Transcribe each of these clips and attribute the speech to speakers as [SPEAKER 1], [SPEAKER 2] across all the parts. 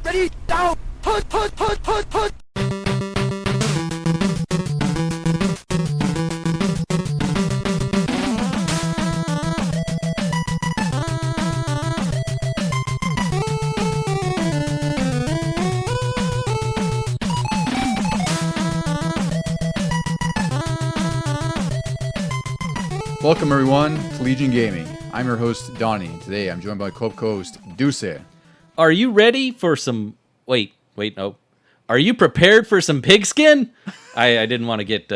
[SPEAKER 1] Ready, down, put.
[SPEAKER 2] Welcome everyone to Legion Gaming. I'm your host Donnie. Today I'm joined by my co-host Deucy.
[SPEAKER 3] Are you ready for some... Wait, no. Are you prepared for some pigskin? I didn't want to get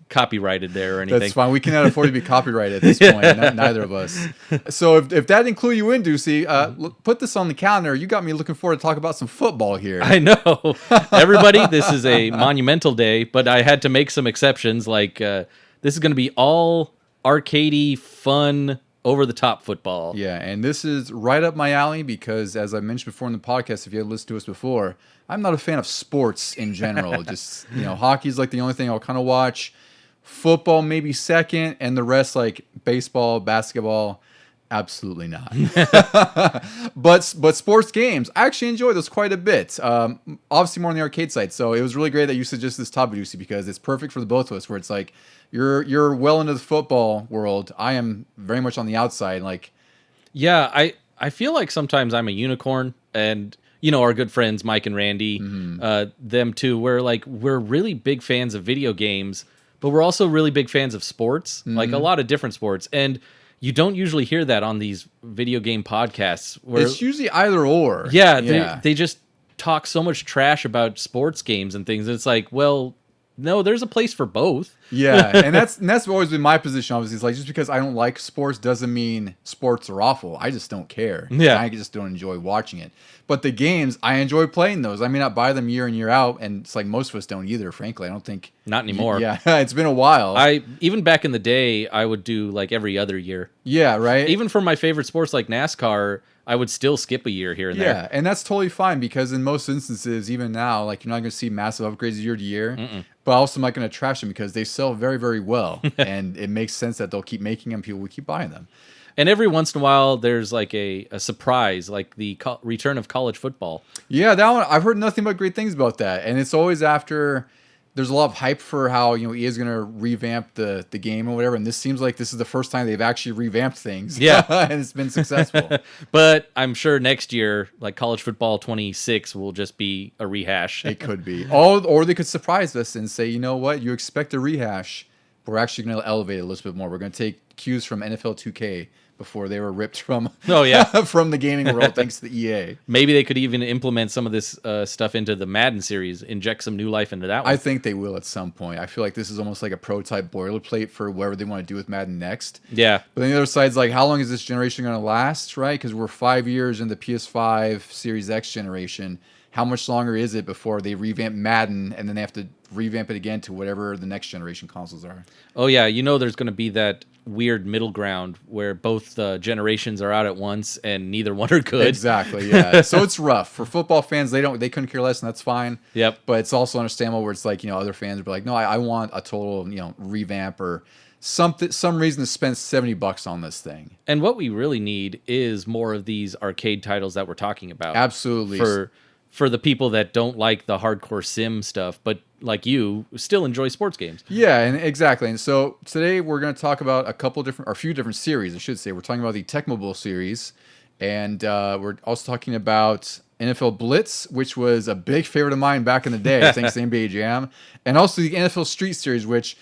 [SPEAKER 3] copyrighted there or anything.
[SPEAKER 2] That's fine. We cannot afford to be copyrighted at this point. Neither of us. So if that didn't clue you in, Deucy, put this on the calendar. You got me looking forward to talk about some football here.
[SPEAKER 3] I know. Everybody, this is a monumental day, but I had to make some exceptions. Like, this is going to be all arcadey, fun, over-the-top football.
[SPEAKER 2] Yeah, and this is right up my alley because, as I mentioned before in the podcast, if you had listened to us before, I'm not a fan of sports in general. Just, hockey's like the only thing I'll kind of watch. Football maybe second, and the rest like baseball, basketball, absolutely not. But sports games, I actually enjoy those quite a bit. Obviously more on the arcade side, so it was really great that you suggested this topic, Lucy, because it's perfect for the both of us, where it's like you're well into the football world. I am very much on the outside. Like,
[SPEAKER 3] yeah, I feel like sometimes I'm a unicorn, and our good friends Mike and Randy, them too. We're really big fans of video games, but we're also really big fans of sports, like a lot of different sports, and you don't usually hear that on these video game podcasts. Where,
[SPEAKER 2] it's usually either or.
[SPEAKER 3] Yeah, they just talk so much trash about sports games and things. It's like, well, no, there's a place for both.
[SPEAKER 2] Yeah, and that's always been my position. Obviously, it's like, just because I don't like sports doesn't mean sports are awful. I just don't care.
[SPEAKER 3] Yeah,
[SPEAKER 2] I just don't enjoy watching it. But the games, I enjoy playing those. I may not buy them year in, year out, and it's like most of us don't either. Frankly, I don't think
[SPEAKER 3] not anymore.
[SPEAKER 2] Yeah, it's been a while.
[SPEAKER 3] Even back in the day, I would do like every other year.
[SPEAKER 2] Yeah, right.
[SPEAKER 3] Even for my favorite sports like NASCAR, I would still skip a year here and there.
[SPEAKER 2] Yeah, and that's totally fine, because in most instances, even now, like, you're not going to see massive upgrades year to year. But also, I'm not going to trash them because they sell very, very well, and it makes sense that they'll keep making them. People will keep buying them.
[SPEAKER 3] And every once in a while, there's like a surprise, like the return of college football.
[SPEAKER 2] Yeah, that one, I've heard nothing but great things about that. And it's always after there's a lot of hype for how, EA is going to revamp the game or whatever. And this seems like this is the first time they've actually revamped things.
[SPEAKER 3] Yeah.
[SPEAKER 2] And it's been successful.
[SPEAKER 3] But I'm sure next year, like college football 26 will just be a rehash.
[SPEAKER 2] It could be. Or they could surprise us and say, you know what, you expect a rehash. We're actually going to elevate it a little bit more. We're going to take cues from NFL 2K before they were ripped from from the gaming world thanks to the EA.
[SPEAKER 3] Maybe they could even implement some of this stuff into the Madden series, inject some new life into that one.
[SPEAKER 2] I think they will at some point. I feel like this is almost like a prototype boilerplate for whatever they want to do with Madden next.
[SPEAKER 3] Yeah.
[SPEAKER 2] But then the other side's like, how long is this generation going to last, right? Because we're 5 years in the PS5 Series X generation. How much longer is it before they revamp Madden and then they have to revamp it again to whatever the next generation consoles are?
[SPEAKER 3] Oh, yeah. There's going to be that weird middle ground where both generations are out at once and neither one are good.
[SPEAKER 2] Exactly, yeah. So it's rough. For football fans, they couldn't care less, and that's fine.
[SPEAKER 3] Yep.
[SPEAKER 2] But it's also understandable where it's like, other fans would be like, no, I want a total, revamp or some reason to spend $70 on this thing.
[SPEAKER 3] And what we really need is more of these arcade titles that we're talking about.
[SPEAKER 2] Absolutely.
[SPEAKER 3] For the people that don't like the hardcore sim stuff, but like you, still enjoy sports games.
[SPEAKER 2] Yeah, and exactly. And so today we're going to talk about a few different series, I should say. We're talking about the Tecmo Bowl series, and we're also talking about NFL Blitz, which was a big favorite of mine back in the day, thanks to NBA Jam, and also the NFL Street series, which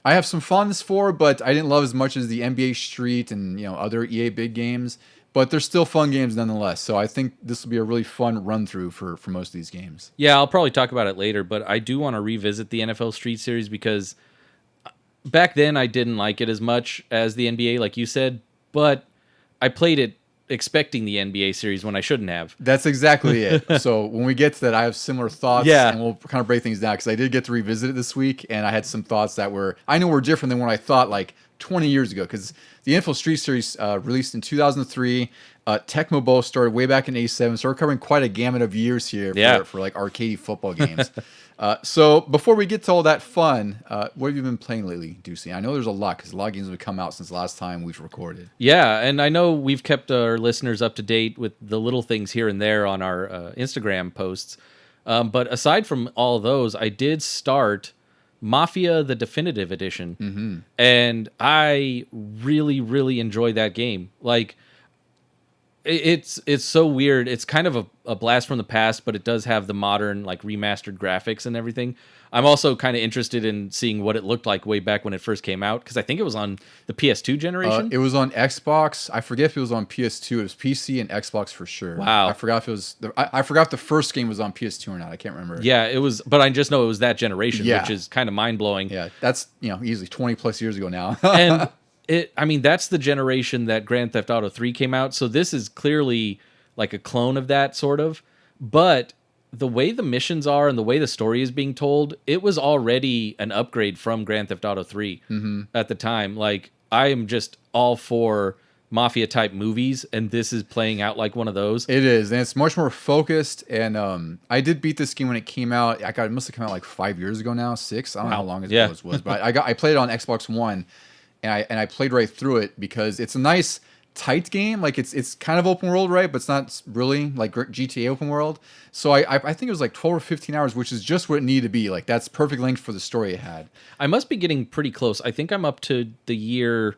[SPEAKER 2] I have some fondness for, but I didn't love as much as the NBA Street and other EA big games. But they're still fun games nonetheless. So I think this will be a really fun run-through for most of these games.
[SPEAKER 3] Yeah, I'll probably talk about it later, but I do want to revisit the NFL Street Series because back then I didn't like it as much as the NBA, like you said, but I played it expecting the NBA series when I shouldn't have.
[SPEAKER 2] That's exactly it. So when we get to that, I have similar thoughts, and we'll kind of break things down because I did get to revisit it this week, and I had some thoughts that were different than what I thought like 20 years ago, because the NFL Street Series released in 2003. Tecmo Bowl started way back in '87, so we're covering quite a gamut of years here for like arcade football games. So before we get to all that fun, what have you been playing lately, Deucy? I know there's a lot because a lot of games have come out since the last time we've recorded.
[SPEAKER 3] Yeah, and I know we've kept our listeners up to date with the little things here and there on our Instagram posts. But aside from all of those, I did start Mafia: The Definitive Edition, and I really, really enjoy that game. Like, it's so weird. It's kind of a blast from the past, but it does have the modern, like, remastered graphics and everything. I'm also kind of interested in seeing what it looked like way back when it first came out, because I think it was on the PS2 generation.
[SPEAKER 2] It was on Xbox. I forget if it was on PS2. It was PC and Xbox for sure.
[SPEAKER 3] Wow.
[SPEAKER 2] I forgot if it was. I forgot if the first game was on PS2 or not. I can't remember.
[SPEAKER 3] Yeah, it was, but I just know it was that generation, which is kind of mind blowing.
[SPEAKER 2] Yeah, that's easily 20 plus years ago now.
[SPEAKER 3] And that's the generation that Grand Theft Auto 3 came out. So this is clearly like a clone of that, sort of. But the way the missions are and the way the story is being told, it was already an upgrade from Grand Theft Auto 3 at the time. Like, I am just all for mafia type movies, and this is playing out like one of those.
[SPEAKER 2] It is, and it's much more focused. And I did beat this game when it came out. It must have come out like 5 years ago now, 6. I don't know how long ago it was, but I played it on Xbox One. And I played right through it because it's a nice tight game. Like it's kind of open world, right? But it's not really like GTA open world. So I think it was like 12 or 15 hours, which is just what it needed to be. Like that's perfect length for the story it had.
[SPEAKER 3] I must be getting pretty close. I think I'm up to the year,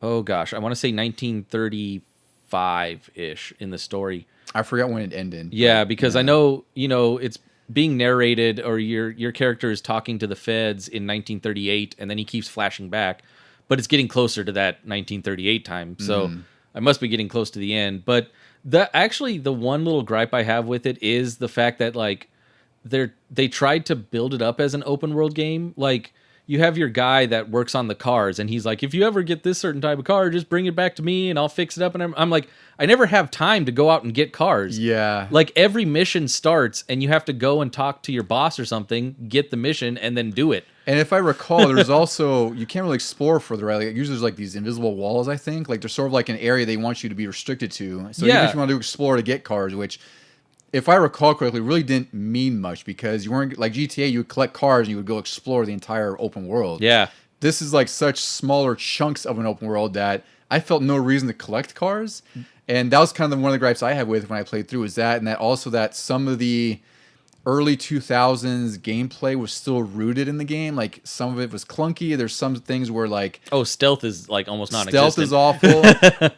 [SPEAKER 3] oh gosh, I want to say 1935-ish in the story.
[SPEAKER 2] I forgot when it ended.
[SPEAKER 3] Yeah, because I know, it's being narrated, or your character is talking to the feds in 1938, and then he keeps flashing back. But it's getting closer to that 1938 time, so I must be getting close to the end. But the one little gripe I have with it is the fact that, like, they tried to build it up as an open world game. Like, you have your guy that works on the cars, and he's like, if you ever get this certain type of car, just bring it back to me, and I'll fix it up. And I'm like, I never have time to go out and get cars.
[SPEAKER 2] Yeah.
[SPEAKER 3] Like, every mission starts, and you have to go and talk to your boss or something, get the mission, and then do it.
[SPEAKER 2] And if I recall, there's also, you can't really explore further, right? Like, usually there's like these invisible walls, I think. Like, there's sort of like an area they want you to be restricted to. So even if you want to explore to get cars, which, if I recall correctly, really didn't mean much, because you weren't, like GTA, you would collect cars and you would go explore the entire open world.
[SPEAKER 3] Yeah.
[SPEAKER 2] This is like such smaller chunks of an open world that I felt no reason to collect cars. And that was kind of one of the gripes I had with when I played through, is that, and that also that some of the early 2000s gameplay was still rooted in the game. Like, some of it was clunky. There's some things where, like,
[SPEAKER 3] stealth is like almost non-existent.
[SPEAKER 2] Stealth is awful.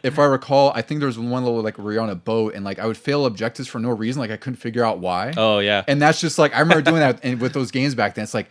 [SPEAKER 2] If I recall, I think there was one level like where you're on a boat and like I would fail objectives for no reason. Like, I couldn't figure out why.
[SPEAKER 3] Oh yeah.
[SPEAKER 2] And that's just like, I remember doing that and with those games back then. It's like,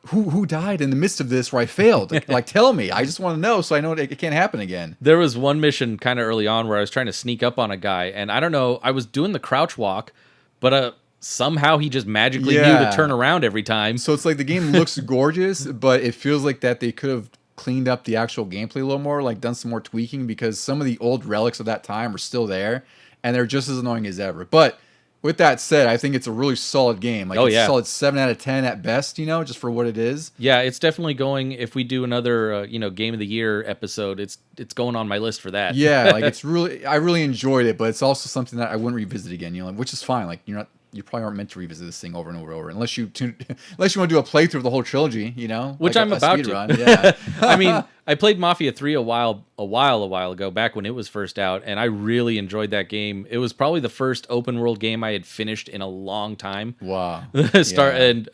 [SPEAKER 2] who died in the midst of this where I failed? Like, tell me. I just want to know so I know it can't happen again.
[SPEAKER 3] There was one mission kind of early on where I was trying to sneak up on a guy, and I don't know, I was doing the crouch walk, but somehow he just magically knew to turn around every time.
[SPEAKER 2] So it's like the game looks gorgeous, but it feels like that they could have cleaned up the actual gameplay a little more, like done some more tweaking, because some of the old relics of that time are still there, and they're just as annoying as ever. But with that said, I think it's a really solid game. Like, it's a solid 7 out of 10 at best, just for what it is.
[SPEAKER 3] Yeah, it's definitely going, if we do another, Game of the Year episode, it's going on my list for that.
[SPEAKER 2] Yeah, like, I really enjoyed it, but it's also something that I wouldn't revisit again, which is fine. Like, you probably aren't meant to revisit this thing over and over and over, unless you want to do a playthrough of the whole trilogy,
[SPEAKER 3] Which
[SPEAKER 2] like
[SPEAKER 3] I'm about to.
[SPEAKER 2] Run. Yeah.
[SPEAKER 3] I mean, I played Mafia 3 a while ago, back when it was first out, and I really enjoyed that game. It was probably the first open world game I had finished in a long time.
[SPEAKER 2] Wow.
[SPEAKER 3] And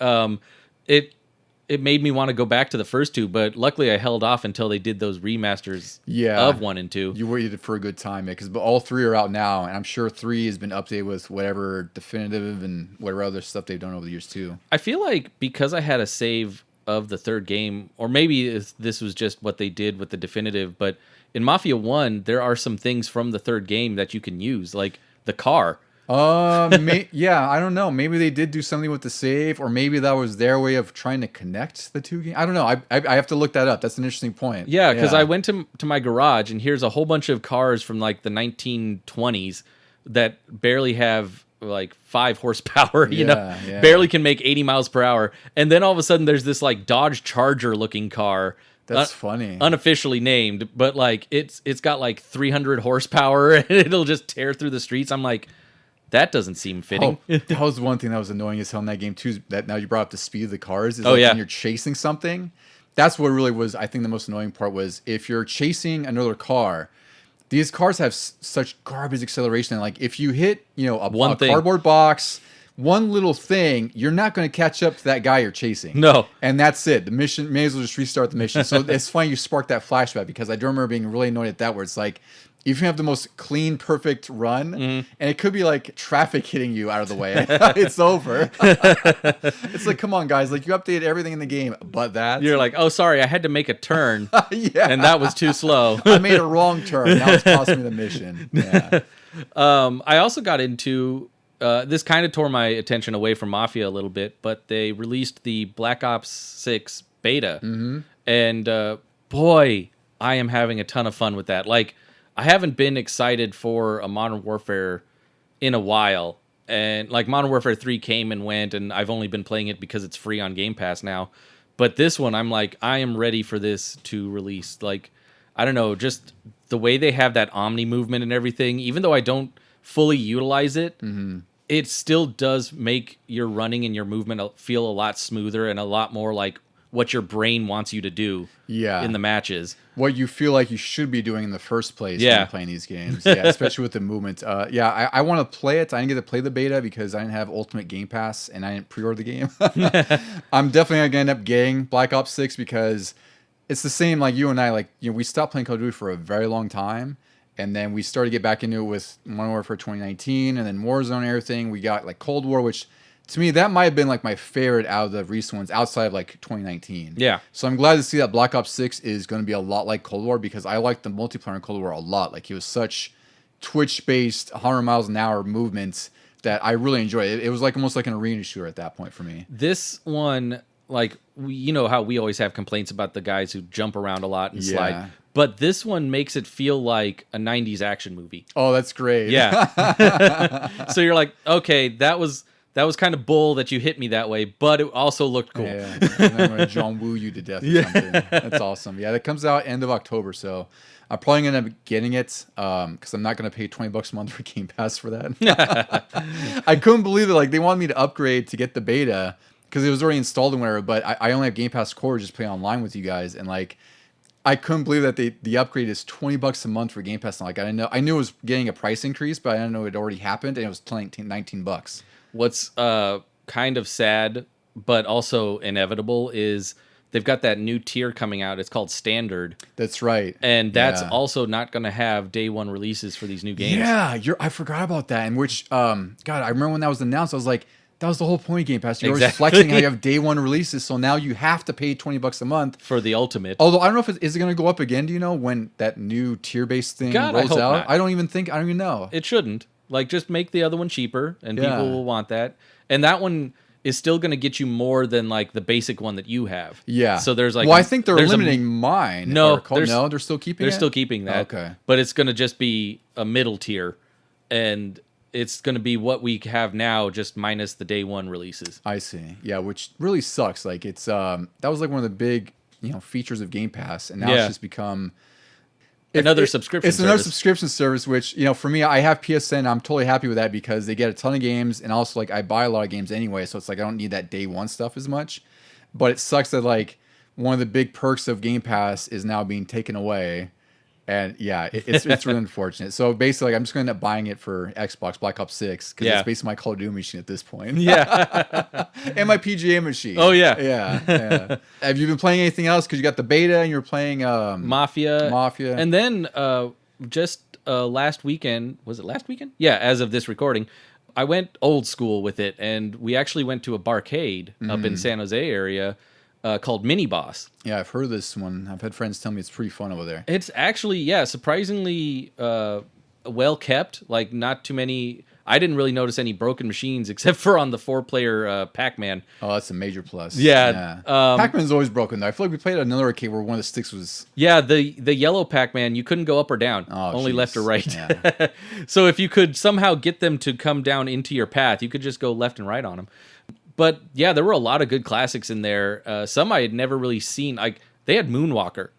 [SPEAKER 3] it made me want to go back to the first two, but luckily I held off until they did those remasters of 1 and 2.
[SPEAKER 2] You waited for a good time, because all 3 are out now, and I'm sure 3 has been updated with whatever definitive and whatever other stuff they've done over the years too.
[SPEAKER 3] I feel like because I had a save of the third game, or maybe this was just what they did with the definitive, but in Mafia 1, there are some things from the third game that you can use, like the car.
[SPEAKER 2] Yeah, I don't know. Maybe they did do something with the save, or maybe that was their way of trying to connect the two games. I don't know. I have to look that up. That's an interesting point.
[SPEAKER 3] Yeah, because I went to my garage, and here's a whole bunch of cars from like the 1920s that barely have like 5 horsepower, barely can make 80 miles per hour. And then all of a sudden there's this like Dodge Charger looking car
[SPEAKER 2] That's funny.
[SPEAKER 3] Unofficially named, but like it's got like 300 horsepower and it'll just tear through the streets. I'm like, that doesn't seem fitting.
[SPEAKER 2] Oh, that was one thing that was annoying as hell in that game too. Is that now you brought up the speed of the cars. Is
[SPEAKER 3] Oh,
[SPEAKER 2] like
[SPEAKER 3] yeah.
[SPEAKER 2] when you're chasing something, that's what really was. I think the most annoying part was if you're chasing another car. These cars have such garbage acceleration. Like if you hit, a
[SPEAKER 3] thing.
[SPEAKER 2] cardboard box, one little thing, you're not going to catch up to that guy you're chasing.
[SPEAKER 3] No.
[SPEAKER 2] And that's it. The mission may as well just restart the mission. So it's funny you sparked that flashback because I do remember being really annoyed at that where it's like if you have the most clean, perfect run, and it could be like traffic hitting you out of the way, it's over. It's like, come on, guys! Like you updated everything in the game, but that
[SPEAKER 3] You're like, oh, sorry, I had to make a turn,
[SPEAKER 2] yeah,
[SPEAKER 3] and that was too slow.
[SPEAKER 2] I made a wrong turn. Now it's costing me the mission. Yeah.
[SPEAKER 3] I also got into this kind of tore my attention away from Mafia a little bit, but they released the Black Ops 6 beta, and boy, I am having a ton of fun with that. Like, I haven't been excited for a Modern Warfare in a while, and like Modern Warfare 3 came and went, and I've only been playing it because it's free on Game Pass now. But this one, I'm like, I am ready for this to release. Like, I don't know, just the way they have that Omni movement and everything, even though I don't fully utilize it, it still does make your running and your movement feel a lot smoother and a lot more like what your brain wants you to do in the matches.
[SPEAKER 2] What you feel like you should be doing in the first place when
[SPEAKER 3] Yeah.
[SPEAKER 2] you're playing these games. Yeah, especially with the movement. I want to play it. I didn't get to play the beta because I didn't have Ultimate Game Pass and I didn't pre-order the game. I'm definitely going to end up getting Black Ops 6 because it's the same like you and I. Like, we stopped playing Call of Duty for a very long time. And then we started to get back into it with Modern Warfare 2019 and then Warzone and everything. We got like Cold War, which to me, that might have been like my favorite out of the recent ones outside of like 2019.
[SPEAKER 3] Yeah.
[SPEAKER 2] So I'm glad to see that Black Ops 6 is going to be a lot like Cold War because I liked the multiplayer in Cold War a lot. Like it was such twitch-based 100 miles an hour movements that I really enjoyed. It was like almost like an arena shooter at that point for me.
[SPEAKER 3] This one, like, you know how we always have complaints about the guys who jump around a lot and slide. But this one makes it feel like a 90s action movie.
[SPEAKER 2] Oh, that's great.
[SPEAKER 3] Yeah. So you're like, okay, that was kind of bull that you hit me that way, but it also looked cool.
[SPEAKER 2] Yeah. And I'm going to John Woo you to death or something. That's awesome. Yeah, that comes out end of October, so I'm probably going to end up getting it because I'm not going to pay $20 a month for Game Pass for that. I couldn't believe it. Like, they wanted me to upgrade to get the beta because it was already installed and whatever, but I only have Game Pass Core just play online with you guys, and like, I couldn't believe that the upgrade is $20 a month for Game Pass. And like, I didn't know. I knew it was getting a price increase, but I didn't know it already happened, and it was $19.
[SPEAKER 3] What's kind of sad, but also inevitable, is they've got that new tier coming out. It's called Standard.
[SPEAKER 2] That's right.
[SPEAKER 3] And that's also not going to have day one releases for these new games.
[SPEAKER 2] Yeah, I forgot about that. In which, God, I remember when that was announced, I was like, that was the whole point of Game Pass. You're always flexing how you have day one releases, so now you have to pay $20 a month.
[SPEAKER 3] For the Ultimate.
[SPEAKER 2] Although, I don't know if is it going to go up again, do you know, when that new tier-based thing rolls
[SPEAKER 3] I hope
[SPEAKER 2] out?
[SPEAKER 3] not.
[SPEAKER 2] I don't even know.
[SPEAKER 3] It shouldn't. Like, just make the other one cheaper, and people will want that. And that one is still going to get you more than, like, the basic one that you have.
[SPEAKER 2] Yeah.
[SPEAKER 3] So there's, like...
[SPEAKER 2] Well, I think they're limiting mine.
[SPEAKER 3] No,
[SPEAKER 2] they're still keeping it?
[SPEAKER 3] They're still keeping that.
[SPEAKER 2] Okay.
[SPEAKER 3] But it's going to just be a middle tier, and it's going to be what we have now, just minus the day one releases.
[SPEAKER 2] I see. Yeah, which really sucks. Like, it's that was, like, one of the big, features of Game Pass, and now it's just become...
[SPEAKER 3] Another subscription service.
[SPEAKER 2] It's another subscription service, which, for me, I have PSN. I'm totally happy with that because they get a ton of games. And also, like, I buy a lot of games anyway. So it's like I don't need that day one stuff as much. But it sucks that, like, one of the big perks of Game Pass is now being taken away. And yeah, it's really unfortunate. So basically, like, I'm just going to end up buying it for Xbox Black Ops 6 because it's basically my Call of Duty machine at this point.
[SPEAKER 3] Yeah.
[SPEAKER 2] And my PGA machine.
[SPEAKER 3] Oh, yeah.
[SPEAKER 2] Yeah. Have you been playing anything else? Because you got the beta and you're playing
[SPEAKER 3] Mafia. And then just last weekend, was it last weekend? Yeah, as of this recording, I went old school with it. And we actually went to a barcade up in San Jose area called Mini Boss.
[SPEAKER 2] Yeah, I've heard of this one. I've had friends tell me it's pretty fun over there.
[SPEAKER 3] It's actually, surprisingly well kept. Like, not too many... I didn't really notice any broken machines except for on the 4-player Pac-Man.
[SPEAKER 2] Oh, that's a major plus.
[SPEAKER 3] Yeah.
[SPEAKER 2] Pac-Man's always broken, though. I feel like we played another arcade where one of the sticks was...
[SPEAKER 3] Yeah, the yellow Pac-Man, you couldn't go up or down. Only left or right. Yeah. So if you could somehow get them to come down into your path, you could just go left and right on them. But yeah, there were a lot of good classics in there. Some I had never really seen. Like, They had Moonwalker.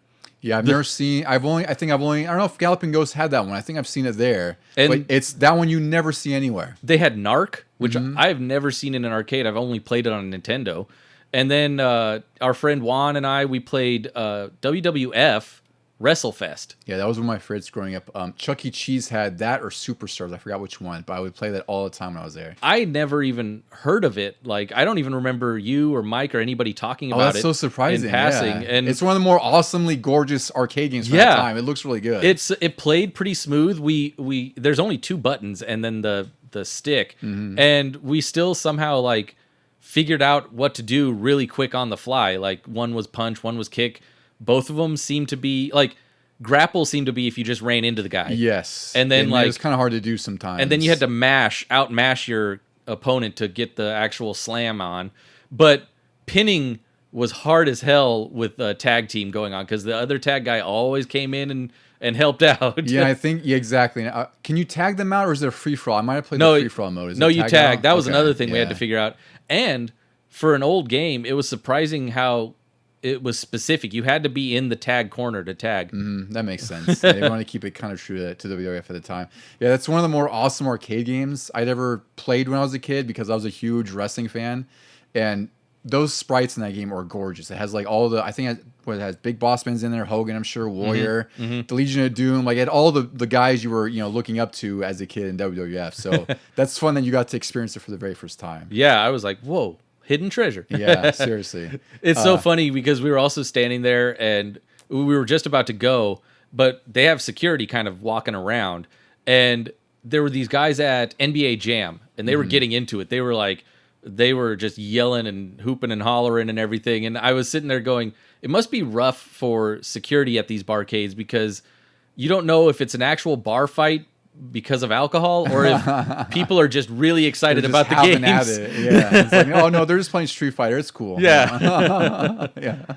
[SPEAKER 2] Yeah, I've never seen. I don't know if Galloping Ghost had that one. I think I've seen it there,
[SPEAKER 3] And-
[SPEAKER 2] but it's that one you never see anywhere.
[SPEAKER 3] They had Narc, which
[SPEAKER 2] Mm-hmm.
[SPEAKER 3] I've never seen in an arcade. I've only played it on Nintendo. And then our friend Juan and I, we played WWF WrestleFest.
[SPEAKER 2] Yeah, that was one of my favorites growing up. Chuck E. Cheese had that or Superstars. I forgot which one, but I would play that all the time when I was there.
[SPEAKER 3] I never even heard of it. Like, I don't even remember you or Mike or anybody talking about
[SPEAKER 2] That's
[SPEAKER 3] it.
[SPEAKER 2] so surprising.
[SPEAKER 3] In passing,
[SPEAKER 2] yeah.
[SPEAKER 3] and
[SPEAKER 2] it's one of the more awesomely gorgeous arcade games from that time. It looks really good.
[SPEAKER 3] it played pretty smooth. We there's only 2 buttons and then the stick, and we still somehow like figured out what to do really quick on the fly. Like, one was punch, one was kick. Both of them seemed to be like grapple seemed to be if you just ran into the guy.
[SPEAKER 2] Yes,
[SPEAKER 3] And then, like,
[SPEAKER 2] it's kind of hard to do sometimes.
[SPEAKER 3] And then you had to outmash your opponent to get the actual slam on. But pinning was hard as hell with a tag team going on because the other tag guy always came in and helped out.
[SPEAKER 2] Yeah, I think exactly. Can you tag them out, or is there free for all? I might have played
[SPEAKER 3] No,
[SPEAKER 2] the free for all mode. Is
[SPEAKER 3] no,
[SPEAKER 2] it
[SPEAKER 3] you
[SPEAKER 2] tag
[SPEAKER 3] tag.
[SPEAKER 2] out?
[SPEAKER 3] That was
[SPEAKER 2] Okay,
[SPEAKER 3] another thing we had
[SPEAKER 2] yeah.
[SPEAKER 3] to figure out. And for an old game, it was surprising how it was specific. You had to be in the tag corner to tag.
[SPEAKER 2] That makes sense. They want to keep it kind of true to WWF at the time. Yeah, that's one of the more awesome arcade games I'd ever played when I was a kid because I was a huge wrestling fan. And those sprites in that game are gorgeous. It has like all the, I think it has Big Boss Man's in there, Hogan, I'm sure, Warrior, the Legion of Doom, like it had all the guys you were, looking up to as a kid in WWF. So that's fun that you got to experience it for the very first time.
[SPEAKER 3] Yeah, I was like, whoa, hidden treasure.
[SPEAKER 2] Yeah, seriously.
[SPEAKER 3] It's so funny because we were also standing there and we were just about to go, but they have security kind of walking around. And there were these guys at NBA Jam and they were getting into it. They were just yelling and hooping and hollering and everything. And I was sitting there going, it must be rough for security at these barcades because you don't know if it's an actual bar fight because of alcohol or if people are just really excited
[SPEAKER 2] They're
[SPEAKER 3] about
[SPEAKER 2] just
[SPEAKER 3] the
[SPEAKER 2] having
[SPEAKER 3] games.
[SPEAKER 2] at it. Yeah. It's like, oh no, they're just playing Street Fighter. It's cool.
[SPEAKER 3] Yeah.
[SPEAKER 2] Yeah.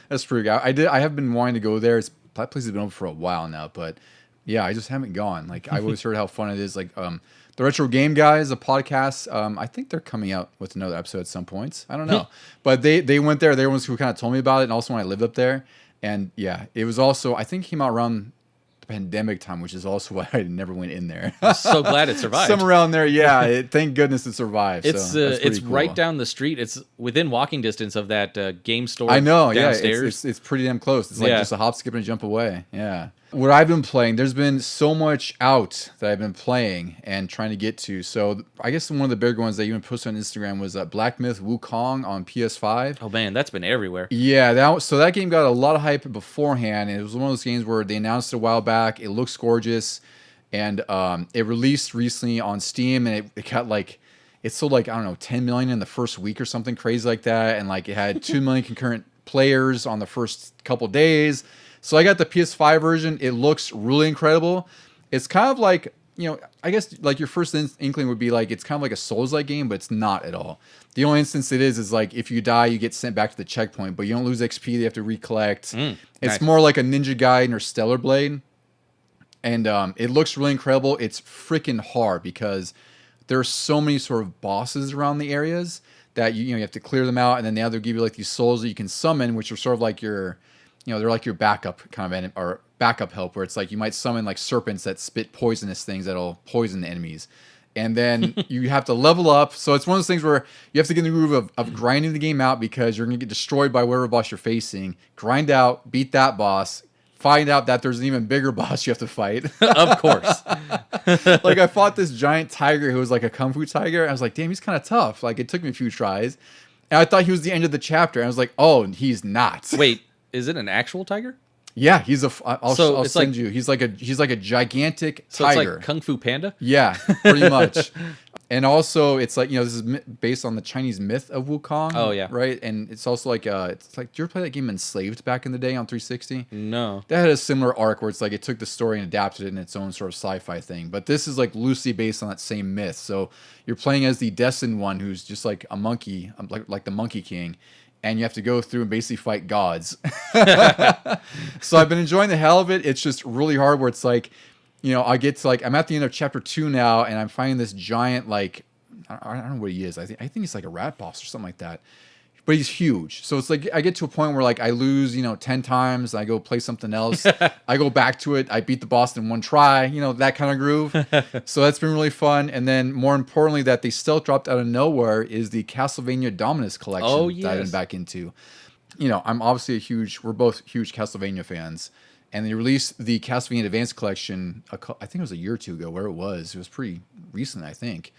[SPEAKER 2] That's pretty good. I have been wanting to go there. That place has been open for a while now, but yeah, I just haven't gone. Like I always heard how fun it is. Like the Retro Game Guys, a podcast. I think they're coming out with another episode at some points. I don't know, but they went there. They were ones who kind of told me about it, and also when I lived up there. And yeah, it was also I think it came out around the pandemic time, which is also why I never went in there.
[SPEAKER 3] So glad it survived.
[SPEAKER 2] Some around there, yeah. Thank goodness it survived.
[SPEAKER 3] It's
[SPEAKER 2] so that's
[SPEAKER 3] it's
[SPEAKER 2] pretty cool.
[SPEAKER 3] right down the street. It's within walking distance of that game store.
[SPEAKER 2] I know,
[SPEAKER 3] downstairs.
[SPEAKER 2] yeah. It's pretty damn close. It's like
[SPEAKER 3] Yeah.
[SPEAKER 2] just a hop, skip, and a jump away. Yeah. What I've been playing, there's been so much out that I've been playing and trying to get to. So I guess one of the bigger ones that you even posted on Instagram was Black Myth Wukong on PS5.
[SPEAKER 3] Oh man, that's been everywhere.
[SPEAKER 2] Yeah, that game got a lot of hype beforehand, and it was one of those games where they announced it a while back. It looks gorgeous, and it released recently on Steam, and it got like it sold like I don't know 10 million in the first week or something crazy like that, and like it had 2 million concurrent players on the first couple days. So I got the PS5 version. It looks really incredible. It's kind of like, I guess like your first inkling would be like, it's kind of like a Souls-like game, but it's not at all. The only instance it is like if you die, you get sent back to the checkpoint, but you don't lose XP. They have to recollect. It's
[SPEAKER 3] nice.
[SPEAKER 2] more like a Ninja Gaiden or Stellar Blade. And it looks really incredible. It's freaking hard because there are so many sort of bosses around the areas that you have to clear them out. And then they either give you like these souls that you can summon, which are sort of like your... they're like your backup kind of or backup help, where it's like you might summon like serpents that spit poisonous things that'll poison the enemies. And then you have to level up. So it's one of those things where you have to get in the groove of grinding the game out because you're going to get destroyed by whatever boss you're facing. Grind out, beat that boss, find out that there's an even bigger boss you have to fight.
[SPEAKER 3] Of course.
[SPEAKER 2] Like I fought this giant tiger who was like a kung fu tiger. I was like, damn, he's kind of tough. Like it took me a few tries. And I thought he was the end of the chapter. And I was like, oh, he's not.
[SPEAKER 3] Wait, is it an actual tiger?
[SPEAKER 2] Yeah, he's I'll
[SPEAKER 3] So
[SPEAKER 2] send
[SPEAKER 3] it's
[SPEAKER 2] you. He's like a gigantic
[SPEAKER 3] So
[SPEAKER 2] tiger.
[SPEAKER 3] it's like Kung Fu Panda?
[SPEAKER 2] Yeah, pretty much. And also, it's like this is based on the Chinese myth of Wukong.
[SPEAKER 3] Oh, yeah.
[SPEAKER 2] right. And it's also like do you ever play that game Enslaved back in the day on 360?
[SPEAKER 3] No.
[SPEAKER 2] That had a similar arc where it's like it took the story and adapted it in its own sort of sci-fi thing. But this is like loosely based on that same myth. So you're playing as the destined one who's just like a monkey, like the Monkey King. And you have to go through and basically fight gods. So I've been enjoying the hell of it. It's just really hard where it's like, I get to like, I'm at the end of chapter 2 now, and I'm finding this giant, like, I don't know what he is. I think he's like a rat boss or something like that. but he's huge. So it's like I get to a point where like I lose, 10 times. I go play something else. I go back to it. I beat the boss in one try, that kind of groove. So that's been really fun. And then more importantly, that they still dropped out of nowhere is the Castlevania Dominus collection
[SPEAKER 3] Oh, yes.
[SPEAKER 2] that I've been back into. I'm obviously we're both huge Castlevania fans. And they released the Castlevania Advance collection, I think it was a year or two ago where it was. It was pretty recent, I think.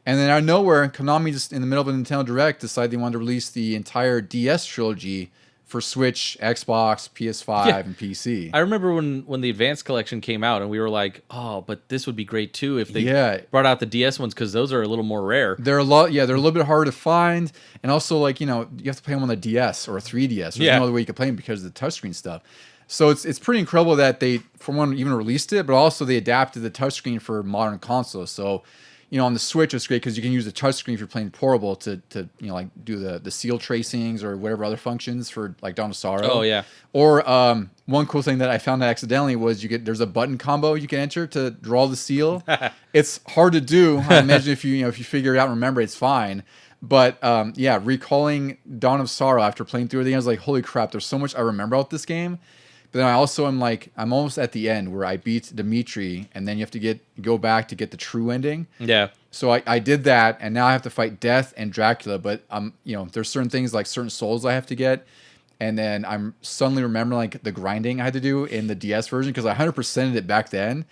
[SPEAKER 2] And then out of nowhere, Konami just in the middle of a Nintendo Direct decided they wanted to release the entire DS trilogy for Switch, Xbox, PS5, and PC.
[SPEAKER 3] I remember when the Advanced Collection came out, and we were like, "Oh, but this would be great too if they brought out the DS ones because those are a little more rare."
[SPEAKER 2] They're a little bit harder to find, and also like you have to play them on the DS or a 3DS. There's no other way you can play them because of the touchscreen stuff. So it's pretty incredible that they, for one, even released it, but also they adapted the touchscreen for modern consoles. So, on the Switch, it's great because you can use the touchscreen if you're playing portable to like do the seal tracings or whatever other functions for like Dawn of Sorrow.
[SPEAKER 3] Oh yeah.
[SPEAKER 2] Or one cool thing that I found accidentally was there's a button combo you can enter to draw the seal. It's hard to do. I imagine if you figure it out and remember, it's fine. But recalling Dawn of Sorrow after playing through everything, I was like, holy crap, there's so much I remember about this game. But then I also am like, I'm almost at the end where I beat Dimitri, and then you have to go back to get the true ending.
[SPEAKER 3] Yeah.
[SPEAKER 2] So I did that, and now I have to fight Death and Dracula. But there's certain things like certain souls I have to get, and then I'm suddenly remembering like the grinding I had to do in the DS version because I 100%ed it back then.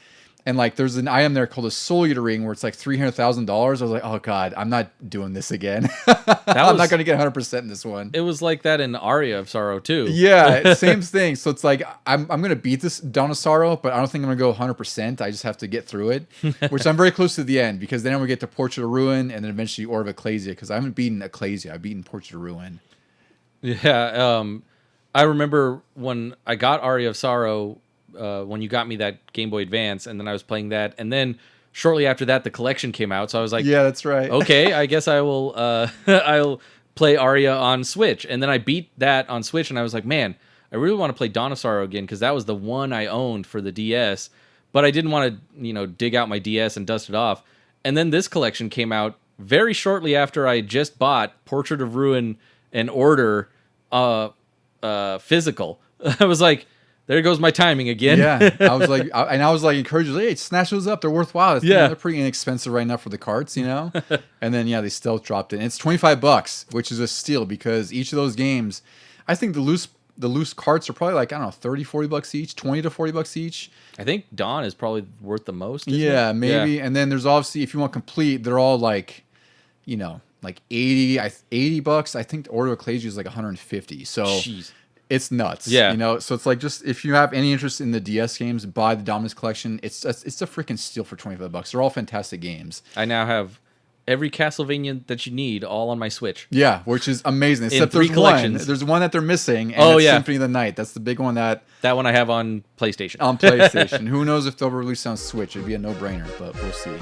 [SPEAKER 2] And like, there's an item there called a Soul Eater Ring where it's like $300,000. I was like, oh god, I'm not doing this again. I'm not gonna get 100% in this one.
[SPEAKER 3] It was like that in Aria of Sorrow too.
[SPEAKER 2] Yeah, same thing. So it's like I'm gonna beat this Dawn of Sorrow, but I don't think I'm gonna go 100%. I just have to get through it, which I'm very close to the end because then we get to Portrait of Ruin and then eventually Orb of Ecclesia because I haven't beaten Ecclesia. I've beaten Portrait of Ruin.
[SPEAKER 3] Yeah. I remember when I got Aria of Sorrow. When you got me that Game Boy Advance, and then I was playing that, and then shortly after that, the collection came out. So I was like,
[SPEAKER 2] "Yeah, that's right."
[SPEAKER 3] Okay, I guess I will. I'll play Aria on Switch, and then I beat that on Switch, and I was like, "Man, I really want to play Dawn of Sorrow again because that was the one I owned for the DS, but I didn't want to, dig out my DS and dust it off." And then this collection came out very shortly after I just bought Portrait of Ruin and Order physical. I was like, there goes my timing again.
[SPEAKER 2] Yeah, I was like encouraging, hey, snatch those up. They're worthwhile. They're pretty inexpensive right now for the carts, And then they still dropped it. And it's $25, which is a steal because each of those games, I think the loose carts are probably like, I don't know, $30-$40 each, $20 to $40 each.
[SPEAKER 3] I think Dawn is probably worth the most.
[SPEAKER 2] Yeah,
[SPEAKER 3] it?
[SPEAKER 2] maybe. Yeah. And then there's obviously, if you want complete, they're all like, like $80. I think the Order of Ecclesia is like $150. So. Jeez. It's nuts, So it's like, just if you have any interest in the DS games, buy the Dominus collection. It's a freaking steal for $25. They're all fantastic games.
[SPEAKER 3] I now have every Castlevania that you need all on my Switch.
[SPEAKER 2] Yeah, which is amazing. Except
[SPEAKER 3] there's
[SPEAKER 2] collections. There's one that they're missing. And Symphony of the Night. That's the big one that
[SPEAKER 3] one I have on PlayStation.
[SPEAKER 2] On PlayStation. Who knows if they'll release it on Switch? It'd be a no-brainer, but we'll see.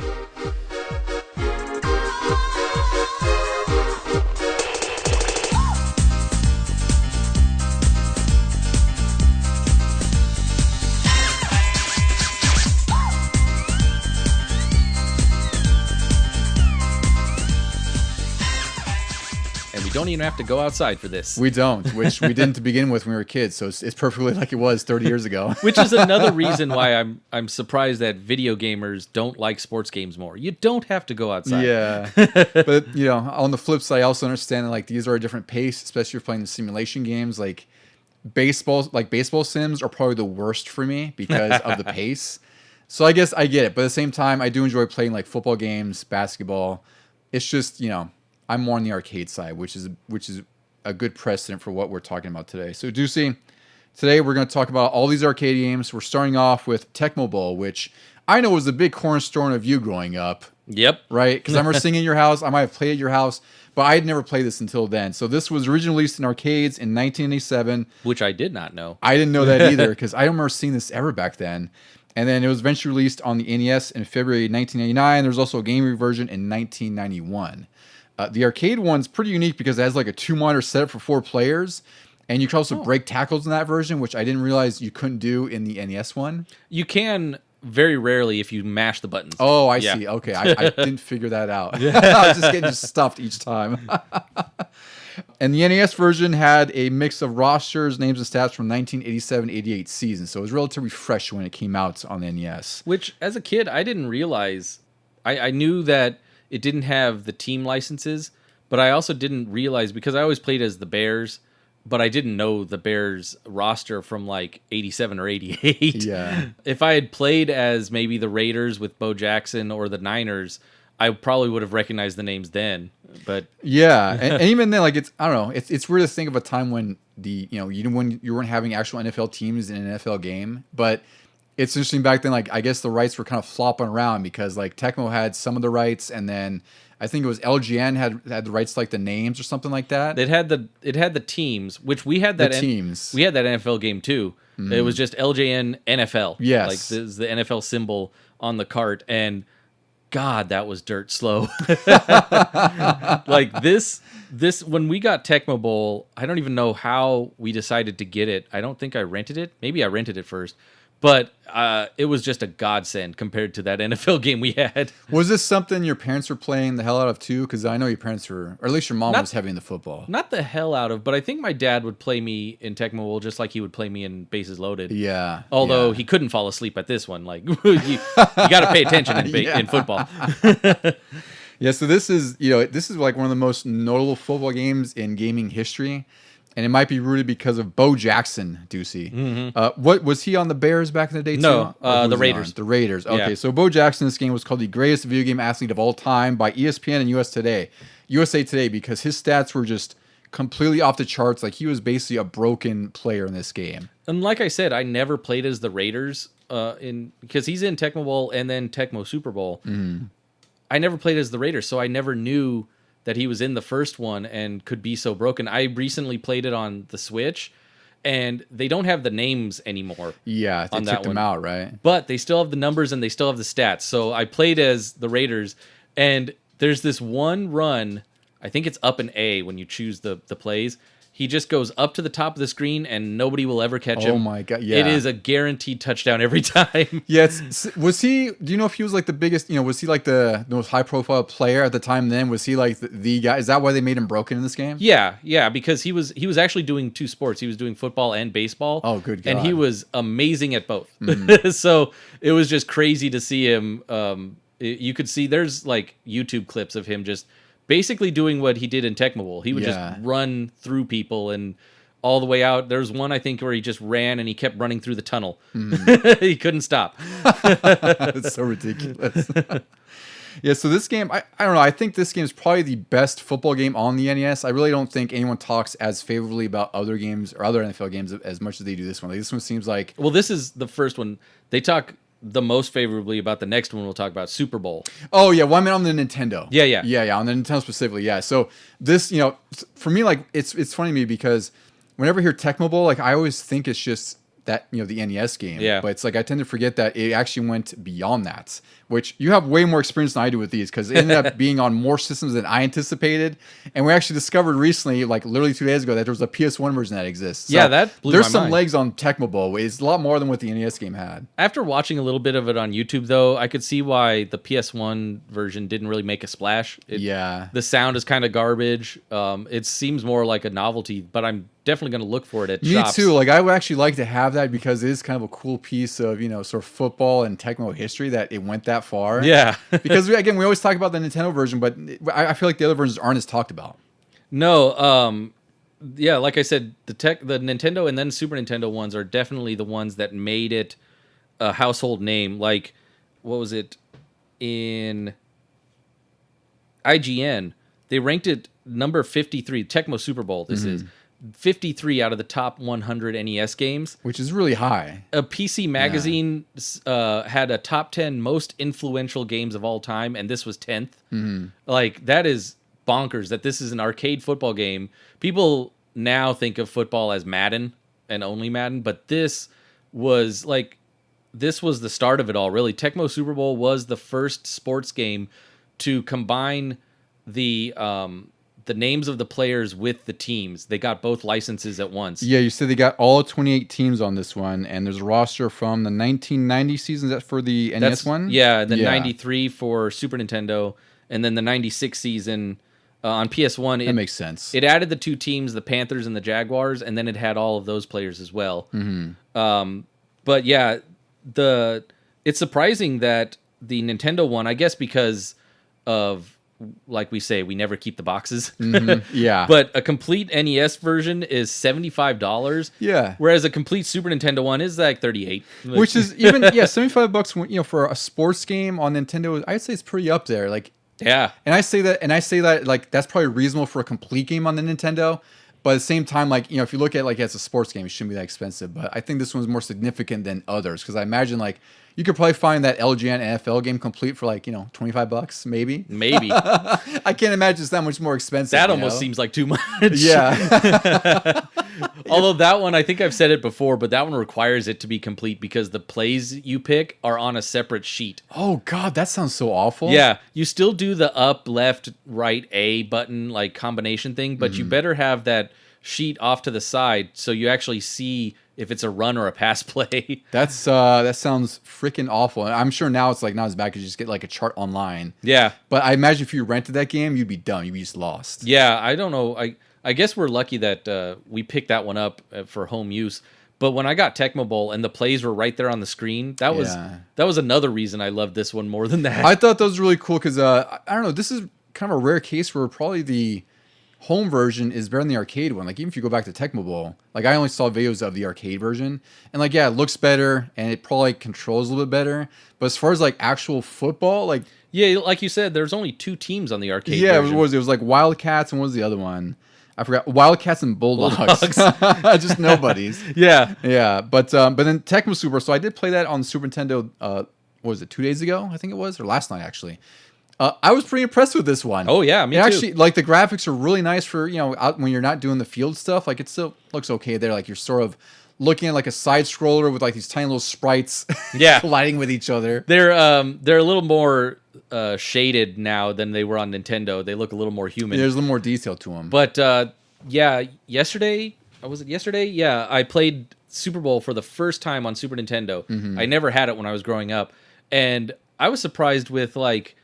[SPEAKER 3] We don't even have to go outside for this.
[SPEAKER 2] We don't, which we didn't to begin with when we were kids. So it's perfectly like it was 30 years ago.
[SPEAKER 3] Which is another reason why I'm surprised that video gamers don't like sports games more. You don't have to go outside.
[SPEAKER 2] Yeah, but on the flip side, I also understand that like these are a different pace, especially if you're playing the simulation games. Like baseball sims are probably the worst for me because of the pace. So I guess I get it, but at the same time, I do enjoy playing like football games, basketball. It's just I'm more on the arcade side, which is a good precedent for what we're talking about today. So, Deucy, today we're going to talk about all these arcade games. We're starting off with Tecmo Bowl, which I know was a big cornerstone of you growing up.
[SPEAKER 3] Yep.
[SPEAKER 2] Right? Because I remember seeing it in your house. I might have played at your house, but I had never played this until then. So this was originally released in arcades in 1987.
[SPEAKER 3] Which I did not know.
[SPEAKER 2] I didn't know that either because I don't remember seeing this ever back then. And then it was eventually released on the NES in February 1999. There's also a Game Boy version in 1991. The arcade one's pretty unique because it has like a 2-monitor setup for 4 players, and you can also break tackles in that version, which I didn't realize you couldn't do in the NES one.
[SPEAKER 3] You can very rarely if you mash the buttons.
[SPEAKER 2] Oh, I see. Okay, I didn't figure that out. I was just getting stuffed each time. And the NES version had a mix of rosters, names, and stats from 1987-88 season. So it was relatively fresh when it came out on the NES.
[SPEAKER 3] Which, as a kid, I didn't realize. I knew that it didn't have the team licenses, but I also didn't realize, because I always played as the Bears, but I didn't know the Bears roster from like 87 or 88.
[SPEAKER 2] Yeah.
[SPEAKER 3] If I had played as maybe the Raiders with Bo Jackson or the Niners, I probably would have recognized the names then. But
[SPEAKER 2] yeah, and even then, like I don't know, it's weird to think of a time when when you weren't having actual NFL teams in an NFL game, but it's interesting back then. Like I guess the rights were kind of flopping around because like Tecmo had some of the rights, and then I think it was LGN had the rights to like the names or something like that.
[SPEAKER 3] it had the teams, which we had that
[SPEAKER 2] teams.
[SPEAKER 3] We had that NFL game too. Mm-hmm. It was just LJN NFL.
[SPEAKER 2] Yes,
[SPEAKER 3] like this is the NFL symbol on the cart, and God, that was dirt slow. Like this when we got Tecmo Bowl, I don't even know how we decided to get it. I don't think I rented it. Maybe I rented it first. But it was just a godsend compared to that NFL game we had.
[SPEAKER 2] Was this something your parents were playing the hell out of too? Because I know your parents were, or at least your mom was heavy into football.
[SPEAKER 3] Not the hell out of, but I think my dad would play me in Tecmo Bowl just like he would play me in Bases Loaded.
[SPEAKER 2] Yeah.
[SPEAKER 3] Although he couldn't fall asleep at this one. Like you got to pay attention in football.
[SPEAKER 2] Yeah. So this is like one of the most notable football games in gaming history. And it might be rooted because of Bo Jackson, Deucy. Mm-hmm. What was he on the Bears back in the day too?
[SPEAKER 3] No, the Raiders.
[SPEAKER 2] The Raiders. Okay,
[SPEAKER 3] yeah.
[SPEAKER 2] So Bo Jackson in this game was called the greatest video game athlete of all time by ESPN and USA Today, because his stats were just completely off the charts. Like he was basically a broken player in this game.
[SPEAKER 3] And like I said, I never played as the Raiders because he's in Tecmo Bowl and then Tecmo Super Bowl. Mm. I never played as the Raiders, so I never knew that he was in the first one and could be so broken. I recently played it on the Switch, and they don't have the names anymore.
[SPEAKER 2] Yeah, they took them out, right?
[SPEAKER 3] But they still have the numbers and they still have the stats. So I played as the Raiders, and there's this one run, I think it's up in A when you choose the plays. He just goes up to the top of the screen, and nobody will ever catch him.
[SPEAKER 2] Oh my God! Yeah,
[SPEAKER 3] it is a guaranteed touchdown every time.
[SPEAKER 2] Yeah, was he? Do you know if he was like the biggest? Was he like the most high-profile player at the time? Then was he like the guy? Is that why they made him broken in this game?
[SPEAKER 3] Yeah, because he was actually doing two sports. He was doing football and baseball.
[SPEAKER 2] Oh, good God!
[SPEAKER 3] And he was amazing at both. Mm. So it was just crazy to see him. You could see there's like YouTube clips of him just basically doing what he did in Tecmo Bowl. He would just run through people and all the way out. There's one, I think, where he just ran and he kept running through the tunnel. Mm. He couldn't stop.
[SPEAKER 2] That's so ridiculous. Yeah, so this game, I don't know. I think this game is probably the best football game on the NES. I really don't think anyone talks as favorably about other games or other NFL games as much as they do this one. Like, this one seems like...
[SPEAKER 3] Well, this is the first one. They talk the most favorably about the next one we'll talk about, Super Bowl.
[SPEAKER 2] Oh, yeah. Well, I mean, on the Nintendo.
[SPEAKER 3] Yeah.
[SPEAKER 2] On the Nintendo specifically, yeah. So this, for me, like, it's funny to me because whenever I hear Tecmo Bowl, like, I always think it's just that, the NES game.
[SPEAKER 3] Yeah.
[SPEAKER 2] But it's like, I tend to forget that it actually went beyond that, which you have way more experience than I do with these because it ended up being on more systems than I anticipated. And we actually discovered recently, like literally 2 days ago, that there was a PS1 version that exists. So
[SPEAKER 3] yeah, that blew
[SPEAKER 2] there's
[SPEAKER 3] my
[SPEAKER 2] some
[SPEAKER 3] mind.
[SPEAKER 2] legs on Tecmo Bowl. It's a lot more than what the NES game had.
[SPEAKER 3] After watching a little bit of it on YouTube, though, I could see why the PS1 version didn't really make a splash. The sound is kind of garbage. It seems more like a novelty, but I'm definitely going to look for it at shops.
[SPEAKER 2] Me too. Like, I would actually like to have that because it is kind of a cool piece of, sort of football and Tecmo history that it went that far.
[SPEAKER 3] Yeah.
[SPEAKER 2] Because, again, we always talk about the Nintendo version, but I feel like the other versions aren't as talked about.
[SPEAKER 3] No. Yeah, like I said, the Nintendo and then Super Nintendo ones are definitely the ones that made it a household name. Like, what was it? In IGN, they ranked it number 53, Tecmo Super Bowl, this is 53 out of the top 100 NES games.
[SPEAKER 2] Which is really high.
[SPEAKER 3] A PC Magazine had a top 10 most influential games of all time, and this was 10th. Mm-hmm. Like, that is bonkers that this is an arcade football game. People now think of football as Madden and only Madden, but this was the start of it all, really. Tecmo Super Bowl was the first sports game to combine the names of the players with the teams. They got both licenses at once.
[SPEAKER 2] Yeah, you said they got all 28 teams on this one, and there's a roster from the 1990 season. Is that for the NES one?
[SPEAKER 3] Yeah, the 93 for Super Nintendo, and then the 96 season On PS1,
[SPEAKER 2] That makes sense.
[SPEAKER 3] It added the two teams, the Panthers and the Jaguars, and then it had all of those players as well. But yeah, it's surprising that the Nintendo one, I guess because of, like we say, we never keep the boxes.
[SPEAKER 2] Yeah.
[SPEAKER 3] But a complete NES version is $75.
[SPEAKER 2] Yeah.
[SPEAKER 3] Whereas a complete Super Nintendo one is like $38.
[SPEAKER 2] Which is even $75 for a sports game on Nintendo. I'd say it's pretty up there. Like,
[SPEAKER 3] yeah.
[SPEAKER 2] And I say that like that's probably reasonable for a complete game on the Nintendo. But at the same time, like, if you look at like as a sports game, it shouldn't be that expensive. But I think this one's more significant than others because I imagine like you could probably find that LGN NFL game complete for like $25 maybe.
[SPEAKER 3] Maybe.
[SPEAKER 2] I can't imagine it's that much more expensive.
[SPEAKER 3] That almost seems like too much.
[SPEAKER 2] Yeah.
[SPEAKER 3] Although that one, I think I've said it before, but that one requires it to be complete because the plays you pick are on a separate sheet.
[SPEAKER 2] Oh God, that sounds so awful.
[SPEAKER 3] Yeah, you still do the up, left, right, A button like combination thing, but you better have that sheet off to the side so you actually see if it's a run or a pass play.
[SPEAKER 2] That sounds freaking awful. And I'm sure now it's like not as bad because you just get like a chart online.
[SPEAKER 3] Yeah.
[SPEAKER 2] But I imagine if you rented that game, you'd be done. You'd be just lost.
[SPEAKER 3] Yeah, I don't know. I guess we're lucky that we picked that one up for home use. But when I got Tecmo Bowl and the plays were right there on the screen, that was another reason I loved this one more than that.
[SPEAKER 2] I thought that was really cool because I don't know. This is kind of a rare case where probably the home version is better than the arcade one. Like even if you go back to Tecmo Bowl, like I only saw videos of the arcade version, and like it looks better and it probably controls a little bit better. But as far as like actual football, like
[SPEAKER 3] like you said, there's only two teams on the arcade.
[SPEAKER 2] Yeah,
[SPEAKER 3] version.
[SPEAKER 2] it was like Wildcats and what was the other one? I forgot. Wildcats and Bulldogs. Just nobodies.
[SPEAKER 3] Yeah.
[SPEAKER 2] But then Tecmo Super. So I did play that on Super Nintendo. What was it? 2 days ago, I think it was, or last night actually. I was pretty impressed with this one.
[SPEAKER 3] Oh yeah, me too.
[SPEAKER 2] Actually, like the graphics are really nice for out when you're not doing the field stuff. Like it still looks okay there. Like you're sort of looking at like a side scroller with like these tiny little sprites colliding with each other.
[SPEAKER 3] They're a little more shaded now than they were on Nintendo. They look a little more human.
[SPEAKER 2] There's a little more detail to them.
[SPEAKER 3] But yesterday, was it yesterday? Yeah, I played Super Bowl for the first time on Super Nintendo. I never had it when I was growing up, and I was surprised with like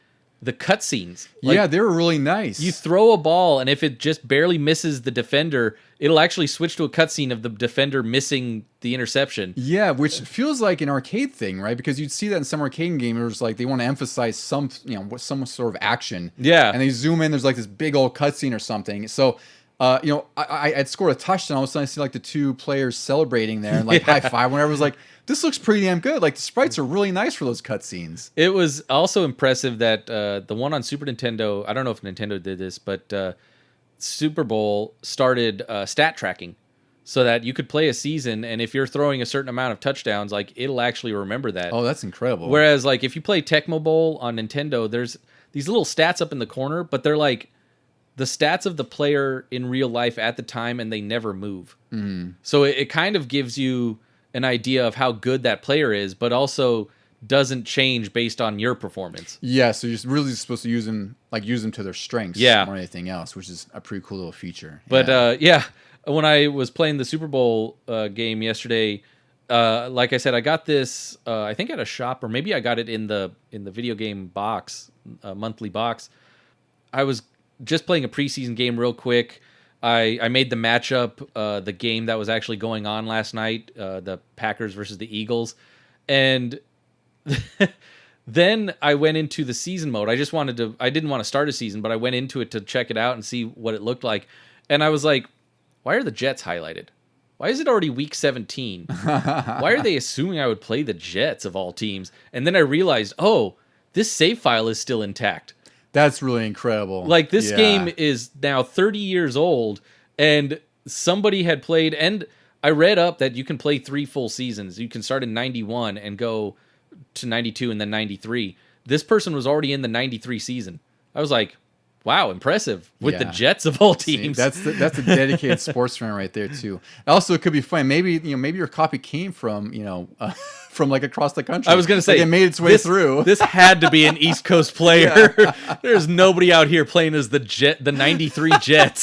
[SPEAKER 3] the cutscenes. Like,
[SPEAKER 2] they were really nice.
[SPEAKER 3] You throw a ball, and if it just barely misses the defender, it'll actually switch to a cutscene of the defender missing the interception.
[SPEAKER 2] Yeah, which feels like an arcade thing, right? Because you'd see that in some arcade gamers, like they want to emphasize some sort of action.
[SPEAKER 3] Yeah,
[SPEAKER 2] and they zoom in. There's like this big old cutscene or something. So, I'd scored a touchdown. All of a sudden, I see like the two players celebrating there and like high five. Whenever I was like, this looks pretty damn good. Like the sprites are really nice for those cutscenes.
[SPEAKER 3] It was also impressive that the one on Super Nintendo, I don't know if Nintendo did this, but Super Bowl started stat tracking so that you could play a season, and if you're throwing a certain amount of touchdowns, like it'll actually remember that.
[SPEAKER 2] Oh, that's incredible.
[SPEAKER 3] Whereas like if you play Tecmo Bowl on Nintendo, there's these little stats up in the corner, but they're like the stats of the player in real life at the time, and they never move. So it kind of gives you an idea of how good that player is, but also doesn't change based on your performance.
[SPEAKER 2] Yeah, so you're really supposed to use them to their strengths more than anything else, which is a pretty cool little feature.
[SPEAKER 3] But when I was playing the Super Bowl game yesterday, like I said, I got this I think at a shop, or maybe I got it in the video game box, monthly box. I was just playing a preseason game real quick. I made the matchup, the game that was actually going on last night, the Packers versus the Eagles. And then I went into the season mode. I didn't want to start a season, but I went into it to check it out and see what it looked like. And I was like, why are the Jets highlighted? Why is it already week 17? Why are they assuming I would play the Jets of all teams? And then I realized, this save file is still intact.
[SPEAKER 2] That's really incredible.
[SPEAKER 3] Like, this game is now 30 years old, and somebody had played, and I read up that you can play 3 full seasons. You can start in 91 and go to 92 and then 93. This person was already in the 93 season. I was like, wow, impressive, with the Jets of all teams.
[SPEAKER 2] See, that's a dedicated sports fan right there too. Also, it could be fun. Maybe your copy came from from like across the country.
[SPEAKER 3] I was going to say
[SPEAKER 2] like, it made its way through.
[SPEAKER 3] This had to be an East Coast player. There's nobody out here playing as the 93 Jets.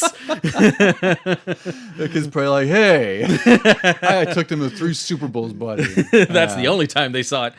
[SPEAKER 2] The kid's probably like, hey, I took them to 3 Super Bowls, buddy.
[SPEAKER 3] That's the only time they saw it.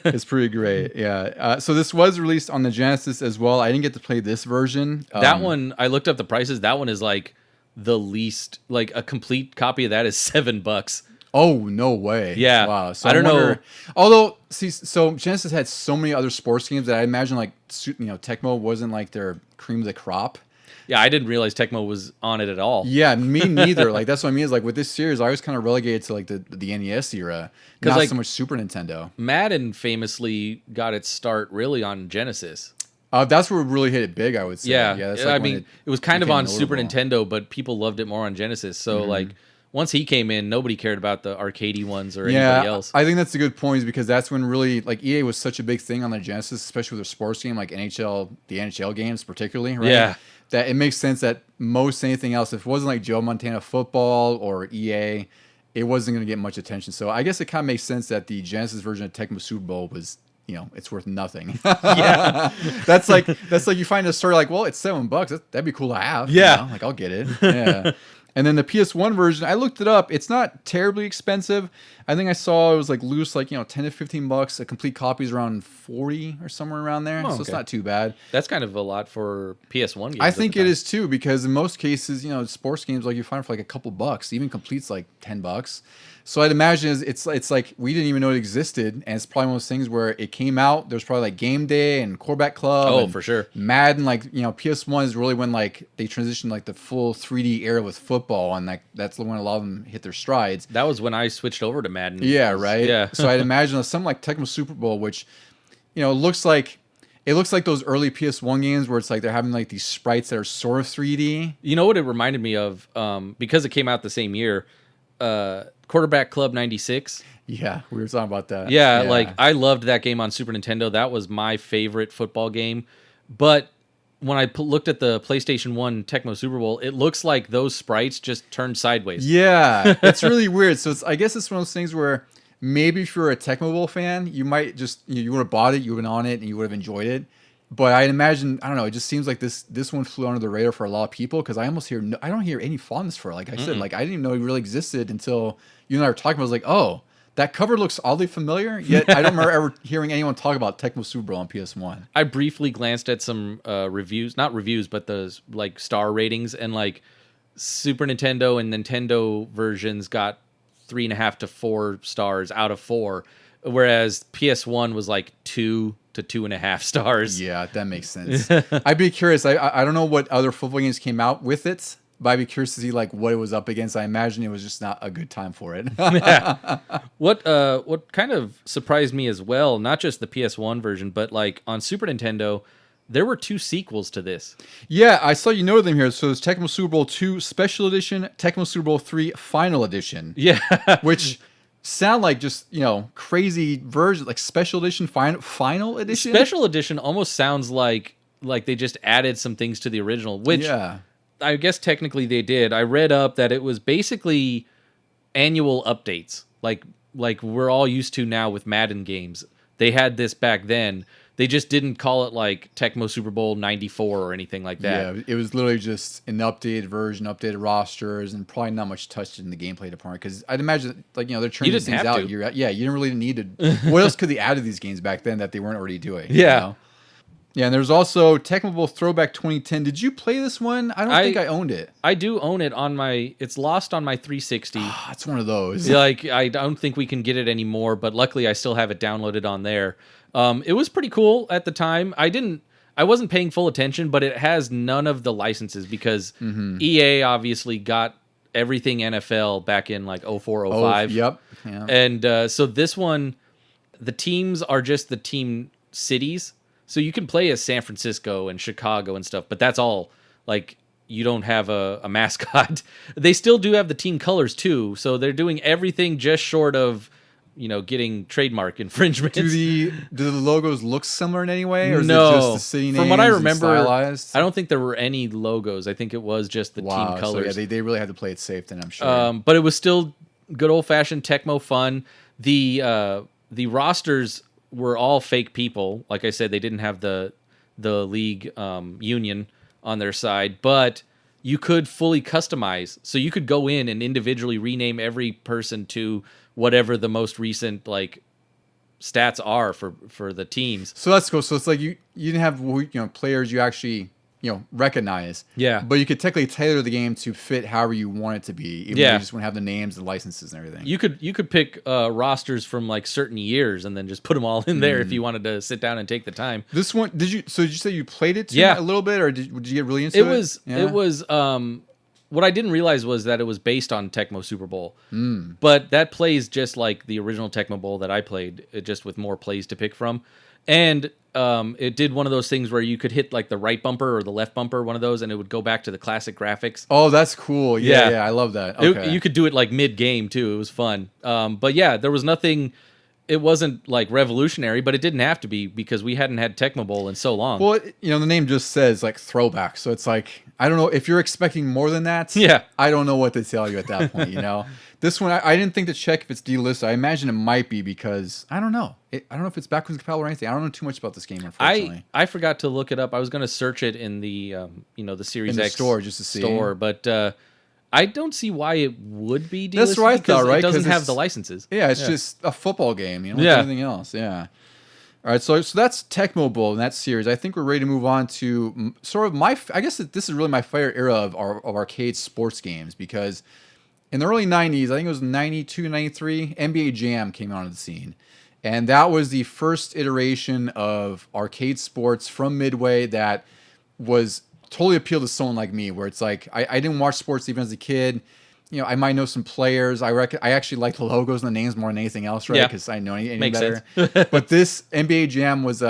[SPEAKER 2] It's pretty great. Yeah. So this was released on the Genesis as well. I didn't get to play this version.
[SPEAKER 3] That one, I looked up the prices. That one is like the least, like a complete copy of that is $7.
[SPEAKER 2] Oh, no way.
[SPEAKER 3] Yeah.
[SPEAKER 2] Wow. So
[SPEAKER 3] I don't know.
[SPEAKER 2] Although, see, so Genesis had so many other sports games that I imagine like, Tecmo wasn't like their cream of the crop.
[SPEAKER 3] Yeah, I didn't realize Tecmo was on it at all.
[SPEAKER 2] Yeah, me neither. Like that's what I mean is like with this series, I was kind of relegated to like the NES era, not
[SPEAKER 3] like,
[SPEAKER 2] so much Super Nintendo.
[SPEAKER 3] Madden famously got its start really on Genesis.
[SPEAKER 2] That's where it really hit it big, I would say.
[SPEAKER 3] Yeah,
[SPEAKER 2] that's
[SPEAKER 3] like
[SPEAKER 2] I
[SPEAKER 3] mean, it was kind of on Super
[SPEAKER 2] notable.
[SPEAKER 3] Nintendo, but people loved it more on Genesis. So like once he came in, nobody cared about the arcadey ones or anybody else.
[SPEAKER 2] I think that's a good point, is because that's when really like EA was such a big thing on the Genesis, especially with their sports game like NHL, the NHL games particularly, right?
[SPEAKER 3] Yeah.
[SPEAKER 2] That it makes sense that most anything else, if it wasn't like Joe Montana Football or EA, it wasn't going to get much attention. So I guess it kind of makes sense that the Genesis version of Tecmo Super Bowl was, it's worth nothing.
[SPEAKER 3] Yeah.
[SPEAKER 2] that's like you find a story like, well, it's $7. That'd be cool to have.
[SPEAKER 3] Yeah.
[SPEAKER 2] Like I'll get it. Yeah. And then the PS1 version, I looked it up. It's not terribly expensive. I think I saw it was like loose, like, $10 to $15. A complete copy is around 40 or somewhere around there.
[SPEAKER 3] Oh,
[SPEAKER 2] so it's not too bad.
[SPEAKER 3] That's kind of a lot for PS1 games.
[SPEAKER 2] I think it is too, because in most cases, sports games like you find for like a couple bucks, even completes like $10. So I'd imagine it's like we didn't even know it existed, and it's probably one of those things where it came out. There's probably like Game Day and Quarterback Club.
[SPEAKER 3] Oh,
[SPEAKER 2] and
[SPEAKER 3] for sure.
[SPEAKER 2] Madden, like PS1 is really when like they transitioned like the full 3D era with football, and like that's when a lot of them hit their strides.
[SPEAKER 3] That was when I switched over to Madden.
[SPEAKER 2] Yeah, right.
[SPEAKER 3] Yeah.
[SPEAKER 2] So I'd imagine something like Tecmo Super Bowl, which looks like those early PS1 games where it's like they're having like these sprites that are sort of 3D.
[SPEAKER 3] You know what it reminded me of? Because it came out the same year. Quarterback Club 96.
[SPEAKER 2] Yeah, we were talking about that.
[SPEAKER 3] Yeah, like I loved that game on Super Nintendo. That was my favorite football game. But when I looked at the PlayStation 1 Tecmo Super Bowl, it looks like those sprites just turned sideways.
[SPEAKER 2] Yeah, it's really weird. So I guess it's one of those things where maybe if you're a Tecmo Bowl fan, you might just you would have bought it, you would have been on it, and you would have enjoyed it. But I'd imagine, I don't know, it just seems like this one flew under the radar for a lot of people, because I don't hear any fondness for it. Like I said, like I didn't even know it really existed until you and I were talking about it. I was like, oh, that cover looks oddly familiar, yet I don't remember ever hearing anyone talk about Tecmo Super Bowl on PS1.
[SPEAKER 3] I briefly glanced at some reviews, not reviews, but the like star ratings, and like Super Nintendo and Nintendo versions got 3.5 to 4 stars out of 4, whereas PS1 was like 2 to 2.5 stars.
[SPEAKER 2] Yeah, that makes sense. I'd be curious. I don't know what other football games came out with it, but I'd be curious to see like what it was up against. I imagine it was just not a good time for it.
[SPEAKER 3] Yeah. What kind of surprised me as well, not just the PS1 version, but like on Super Nintendo, there were 2 sequels to this.
[SPEAKER 2] Yeah, I saw you noted them here. So it's Tecmo Super Bowl 2 Special Edition, Tecmo Super Bowl 3 Final Edition.
[SPEAKER 3] Yeah.
[SPEAKER 2] Which sound like just, crazy versions, like Special Edition, Final Edition?
[SPEAKER 3] Special Edition almost sounds like they just added some things to the original, which I guess technically they did. I read up that it was basically annual updates, like we're all used to now with Madden games. They had this back then. They just didn't call it like Tecmo Super Bowl 94 or anything like that.
[SPEAKER 2] Yeah, it was literally just an updated version, updated rosters, and probably not much touched in the gameplay department, because I'd imagine like they're turning these things out. You didn't really need to. What else could they add to these games back then that they weren't already doing?
[SPEAKER 3] Yeah.
[SPEAKER 2] Yeah, and there's also Tecmo Bowl Throwback 2010. Did you play this one? I don't think I owned it.
[SPEAKER 3] I do own it on my... It's lost on my 360.
[SPEAKER 2] It's one of those.
[SPEAKER 3] Like, I don't think we can get it anymore, but luckily I still have it downloaded on there. It was pretty cool at the time. I wasn't paying full attention, but it has none of the licenses, because EA obviously got everything NFL back in like 04, 05.
[SPEAKER 2] Yep. Yeah.
[SPEAKER 3] And so this one, the teams are just the team cities. So you can play as San Francisco and Chicago and stuff, but that's all. Like, you don't have a mascot. They still do have the team colors too, so they're doing everything just short of, getting trademark infringements.
[SPEAKER 2] Do the logos look similar in any way, or is
[SPEAKER 3] no.
[SPEAKER 2] it just the city names?
[SPEAKER 3] From what I remember,
[SPEAKER 2] stylized?
[SPEAKER 3] I don't think there were any logos. I think it was just the team colors.
[SPEAKER 2] So yeah, they really had to play it safe then, I'm sure.
[SPEAKER 3] But it was still good old-fashioned Tecmo fun. The the rosters were all fake people. Like I said, they didn't have the league union on their side, but you could fully customize. So you could go in and individually rename every person to whatever the most recent like stats are for the teams.
[SPEAKER 2] So that's cool. So it's like you didn't have players you actually recognize.
[SPEAKER 3] Yeah.
[SPEAKER 2] But you could technically tailor the game to fit however you want it to be. Even though you just want to have the names and licenses and everything.
[SPEAKER 3] You could pick rosters from like certain years and then just put them all in there if you wanted to sit down and take the time.
[SPEAKER 2] This one, did you say you played it a little bit, or did you get really into it?
[SPEAKER 3] It was what I didn't realize was that it was based on Tecmo Super Bowl. But that plays just like the original Tecmo Bowl that I played, just with more plays to pick from. And it did one of those things where you could hit like the right bumper or the left bumper, one of those, and it would go back to the classic graphics.
[SPEAKER 2] Oh, that's cool. Yeah, I love that. Okay.
[SPEAKER 3] You could do it like mid-game too. It was fun. But yeah, there was nothing... It wasn't like revolutionary, but it didn't have to be because we hadn't had Tecmo Bowl in so long.
[SPEAKER 2] Well, the name just says like throwback. So it's like, I don't know if you're expecting more than that.
[SPEAKER 3] Yeah.
[SPEAKER 2] I don't know what to tell you at that point, This one, I didn't think to check if it's delisted. I imagine it might be because I don't know. I don't know if it's backwards compatible or anything. I don't know too much about this game, unfortunately.
[SPEAKER 3] I forgot to look it up. I was going to search it in the the Series X
[SPEAKER 2] store just to see.
[SPEAKER 3] But I don't see why it would be delisted.
[SPEAKER 2] That's what I thought, right?
[SPEAKER 3] It doesn't have the licenses.
[SPEAKER 2] Yeah, it's just a football game, like anything else. Yeah. All right, so that's Tecmo Bowl in that series. I think we're ready to move on to sort of I guess this is really my favorite era of arcade sports games because in the early 90s, I think it was 92, 93, NBA Jam came onto the scene. And that was the first iteration of arcade sports from Midway that was totally appealed to someone like me, where it's like I didn't watch sports even as a kid. I might know some players. I actually like the logos and the names more than anything else, right? Because I know any
[SPEAKER 3] Makes
[SPEAKER 2] better.
[SPEAKER 3] sense.
[SPEAKER 2] But this NBA Jam was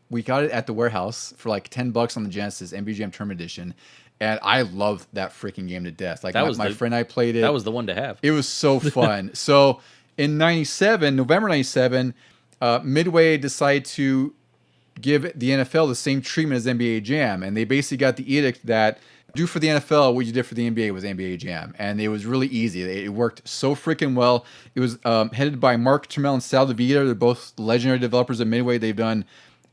[SPEAKER 2] we got it at the warehouse for like $10 on the Genesis NBA Jam Tournament Edition, and I loved that freaking game to death. Like my friend and I played it.
[SPEAKER 3] That was the one to have.
[SPEAKER 2] It was so fun. So in November '97, Midway decided to give the NFL the same treatment as NBA Jam, and they basically got the edict that do for the NFL what you did for the NBA was NBA Jam, and it was really easy. It worked so freaking well. It was headed by Mark Turmel and Sal DeVita. They're both legendary developers at Midway. They've done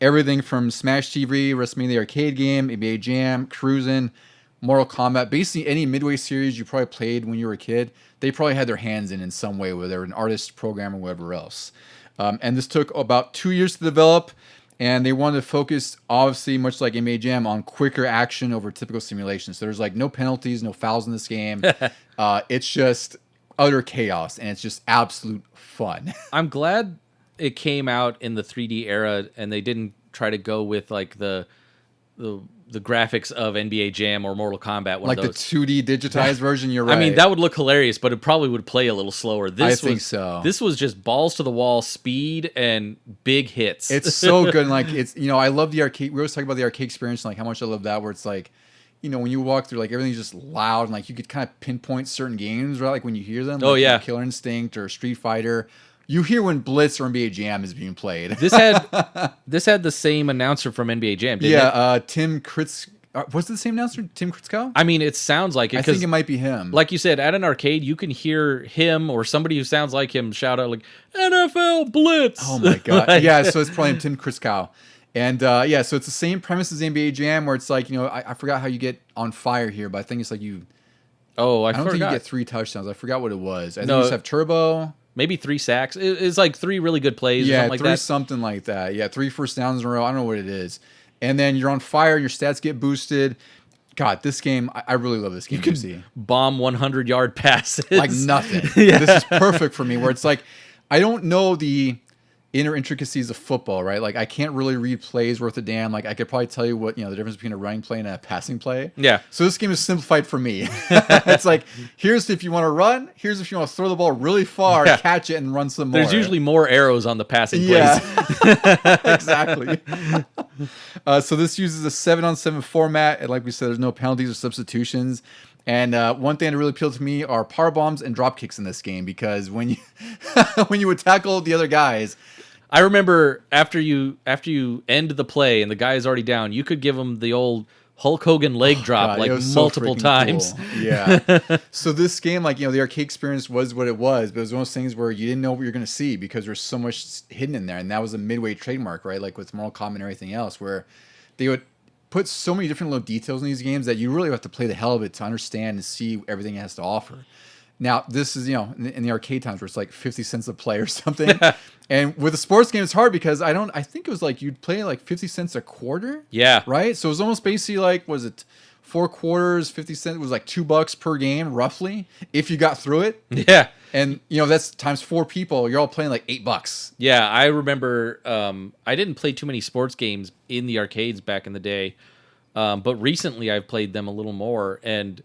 [SPEAKER 2] everything from Smash TV, WrestleMania the arcade game, NBA Jam, Cruisin', Mortal Kombat. Basically any Midway series you probably played when you were a kid, they probably had their hands in some way, whether they were an artist, programmer, whatever else. And this took about 2 years to develop. And they wanted to focus, obviously, much like NBA Jam, on quicker action over typical simulations. So there's like no penalties, no fouls in this game. It's just utter chaos, and it's just absolute fun.
[SPEAKER 3] I'm glad it came out in the 3D era, and they didn't try to go with like the graphics of NBA Jam or Mortal Kombat.
[SPEAKER 2] Like the 2D digitized version, you're right.
[SPEAKER 3] I mean, that would look hilarious, but it probably would play a little slower.
[SPEAKER 2] I think so.
[SPEAKER 3] This was just balls to the wall, speed, and big hits.
[SPEAKER 2] It's so good. And like, it's, I love the arcade. We always talk about the arcade experience and like how much I love that, where it's like, when you walk through, like everything's just loud and like you could kind of pinpoint certain games, right? Like when you hear them.
[SPEAKER 3] Oh,
[SPEAKER 2] like,
[SPEAKER 3] yeah.
[SPEAKER 2] Killer Instinct or Street Fighter. You hear when Blitz or NBA Jam is being played.
[SPEAKER 3] This had the same announcer from NBA Jam, didn't it?
[SPEAKER 2] Tim Kritz. Was it the same announcer, Tim Kritzkow?
[SPEAKER 3] I mean, it sounds like it.
[SPEAKER 2] I think it might be him.
[SPEAKER 3] Like you said, at an arcade, you can hear him or somebody who sounds like him shout out like, NFL Blitz!
[SPEAKER 2] Oh my God. Yeah, so it's probably Tim Kritzkow. And so it's the same premise as NBA Jam, where it's like, I forgot how you get on fire here, but I think it's like you...
[SPEAKER 3] Oh, I
[SPEAKER 2] don't
[SPEAKER 3] forgot.
[SPEAKER 2] think you get 3 touchdowns. I forgot what it was. I think you just have turbo...
[SPEAKER 3] Maybe 3 sacks. It's like 3 really good plays or something like that.
[SPEAKER 2] Yeah, 3 something like that. Yeah, 3 first downs in a row. I don't know what it is. And then you're on fire, your stats get boosted. God, this game, I really love this game.
[SPEAKER 3] You can bomb 100-yard passes.
[SPEAKER 2] Like nothing. Yeah. This is perfect for me, where it's like, I don't know the inner intricacies of football, right? Like I can't really read plays worth a damn. Like I could probably tell you what, the difference between a running play and a passing play.
[SPEAKER 3] Yeah.
[SPEAKER 2] So this game is simplified for me. It's like, here's if you want to run, here's if you want to throw the ball really far, catch it and run some more.
[SPEAKER 3] There's usually more arrows on the passing plays.
[SPEAKER 2] Yeah. Exactly. So this uses a 7-on-7 format. And like we said, there's no penalties or substitutions. And one thing that really appealed to me are power bombs and drop kicks in this game, because when you when you would tackle the other guys,
[SPEAKER 3] I remember after you end the play and the guy is already down, you could give him the old Hulk Hogan leg drop
[SPEAKER 2] God,
[SPEAKER 3] like
[SPEAKER 2] it was so
[SPEAKER 3] multiple
[SPEAKER 2] freaking
[SPEAKER 3] times.
[SPEAKER 2] cool. Yeah. So this game, like, the arcade experience was what it was, but it was one of those things where you didn't know what you're going to see because there's so much hidden in there. And that was a Midway trademark, right? Like with Mortal Kombat and everything else, where they would put so many different little details in these games that you really have to play the hell of it to understand and see everything it has to offer. Now, this is, in the arcade times where it's like 50 cents a play or something. And with a sports game, it's hard because I think it was like you'd play like 50 cents a quarter.
[SPEAKER 3] Yeah.
[SPEAKER 2] Right? So it was almost basically like, was it 4 quarters, 50 cents? It was like $2 per game, roughly, if you got through it.
[SPEAKER 3] Yeah.
[SPEAKER 2] And, that's times 4 people. You're all playing like $8.
[SPEAKER 3] Yeah, I remember I didn't play too many sports games in the arcades back in the day. But recently I've played them a little more. And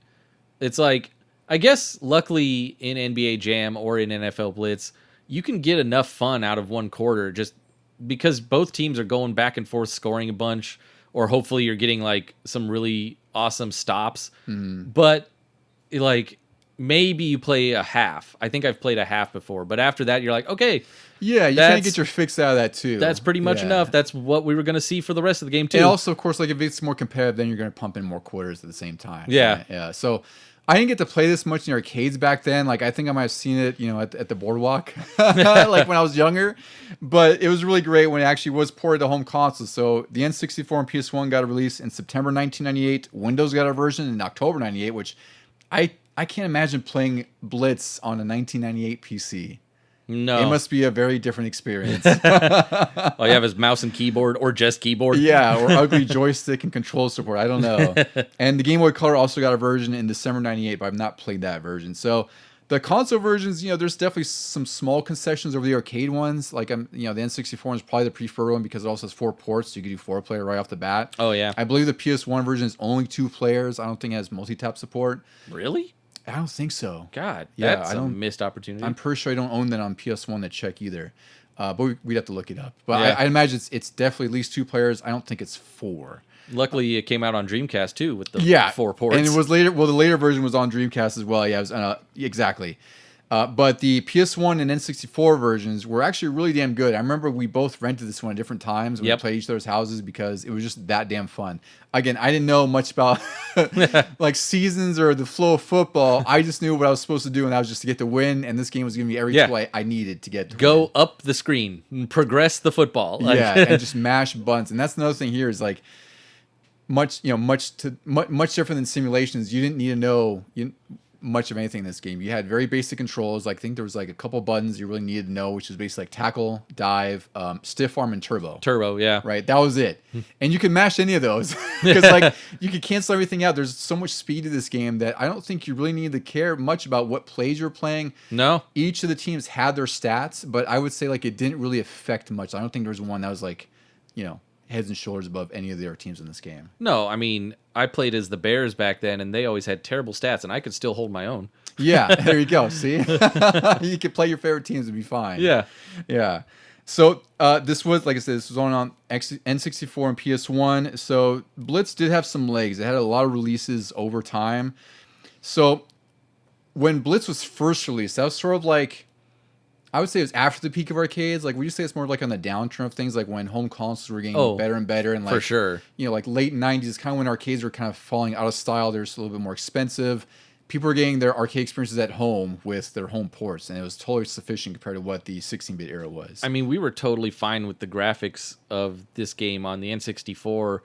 [SPEAKER 3] it's like, I guess luckily in NBA Jam or in NFL Blitz, you can get enough fun out of 1 quarter just because both teams are going back and forth scoring a bunch, or hopefully you're getting like some really awesome stops. But like maybe you play a half. I think I've played a half before, but after that you're like, okay,
[SPEAKER 2] yeah, you kind of get your fix out of that too.
[SPEAKER 3] That's pretty much enough. That's what we were going to see for the rest of the game too.
[SPEAKER 2] And also, of course, like if it's more competitive, then you're going to pump in more quarters at the same time.
[SPEAKER 3] Yeah.
[SPEAKER 2] Right? Yeah. So I didn't get to play this much in arcades back then. Like I think I might have seen it, at the boardwalk, like when I was younger. But it was really great when it actually was ported to home consoles. So the N64 and PS1 got a release in September 1998. Windows got a version in October 98, which I can't imagine playing Blitz on a 1998 PC.
[SPEAKER 3] No.
[SPEAKER 2] It must be a very different experience.
[SPEAKER 3] All you have is mouse and keyboard, or just keyboard.
[SPEAKER 2] Yeah, or ugly joystick and control support. I don't know. And the Game Boy Color also got a version in December 98, but I've not played that version. So the console versions, there's definitely some small concessions over the arcade ones. Like, the N64 is probably the preferred one because it also has 4 ports, so you can do 4-player right off the bat.
[SPEAKER 3] Oh, yeah.
[SPEAKER 2] I believe the PS1 version is only 2 players. I don't think it has multi-tap support.
[SPEAKER 3] Really?
[SPEAKER 2] I don't think so.
[SPEAKER 3] God,
[SPEAKER 2] Yeah,
[SPEAKER 3] that's a missed opportunity.
[SPEAKER 2] I'm pretty sure I don't own that on PS1 that check either. But we'd have to look it up. But
[SPEAKER 3] Yeah.
[SPEAKER 2] I imagine it's definitely at least 2 players. I don't think it's 4.
[SPEAKER 3] Luckily, it came out on Dreamcast too with the 4 ports.
[SPEAKER 2] And it was later. Well, the later version was on Dreamcast as well. Yeah, it was exactly. But the PS1 and N64 versions were actually really damn good. I remember we both rented this one at different times when we played each other's houses because it was just that damn fun. Again, I didn't know much about like seasons or the flow of football. I just knew what I was supposed to do, and that was just to get the win. And this game was giving me every play I needed to get to
[SPEAKER 3] go
[SPEAKER 2] win.
[SPEAKER 3] up the screen, and progress the football.
[SPEAKER 2] Yeah, and just mash buttons. And that's another thing here is like much different than simulations. You didn't need to know much of anything in this game. You had very basic controls. Like, I think there was like a couple buttons you really needed to know, which was basically like tackle, dive, stiff arm, and turbo.
[SPEAKER 3] Turbo, yeah.
[SPEAKER 2] Right, that was it. And you could mash any of those because like you could cancel everything out. There's so much speed to this game that I don't think you really need to care much about what plays you're playing.
[SPEAKER 3] No.
[SPEAKER 2] Each of the teams had their stats, but I would say like it didn't really affect much. I don't think there was one that was like, heads and shoulders above any of the other teams in this game.
[SPEAKER 3] No, I mean, I played as the Bears back then, and they always had terrible stats, and I could still hold my own.
[SPEAKER 2] Yeah, there you go. See? You could play your favorite teams and be fine.
[SPEAKER 3] Yeah.
[SPEAKER 2] Yeah. So this was, like I said, this was on N64 and PS1. So Blitz did have some legs. It had a lot of releases over time. So when Blitz was first released, that was sort of like, I would say it was after the peak of arcades. Like, would you say it's more like on the downturn of things, like when home consoles were getting better and better, and like
[SPEAKER 3] for sure,
[SPEAKER 2] like late '90s is kind of when arcades were kind of falling out of style. They're just a little bit more expensive. People were getting their arcade experiences at home with their home ports, and it was totally sufficient compared to what the 16-bit era was.
[SPEAKER 3] I mean, we were totally fine with the graphics of this game on the N64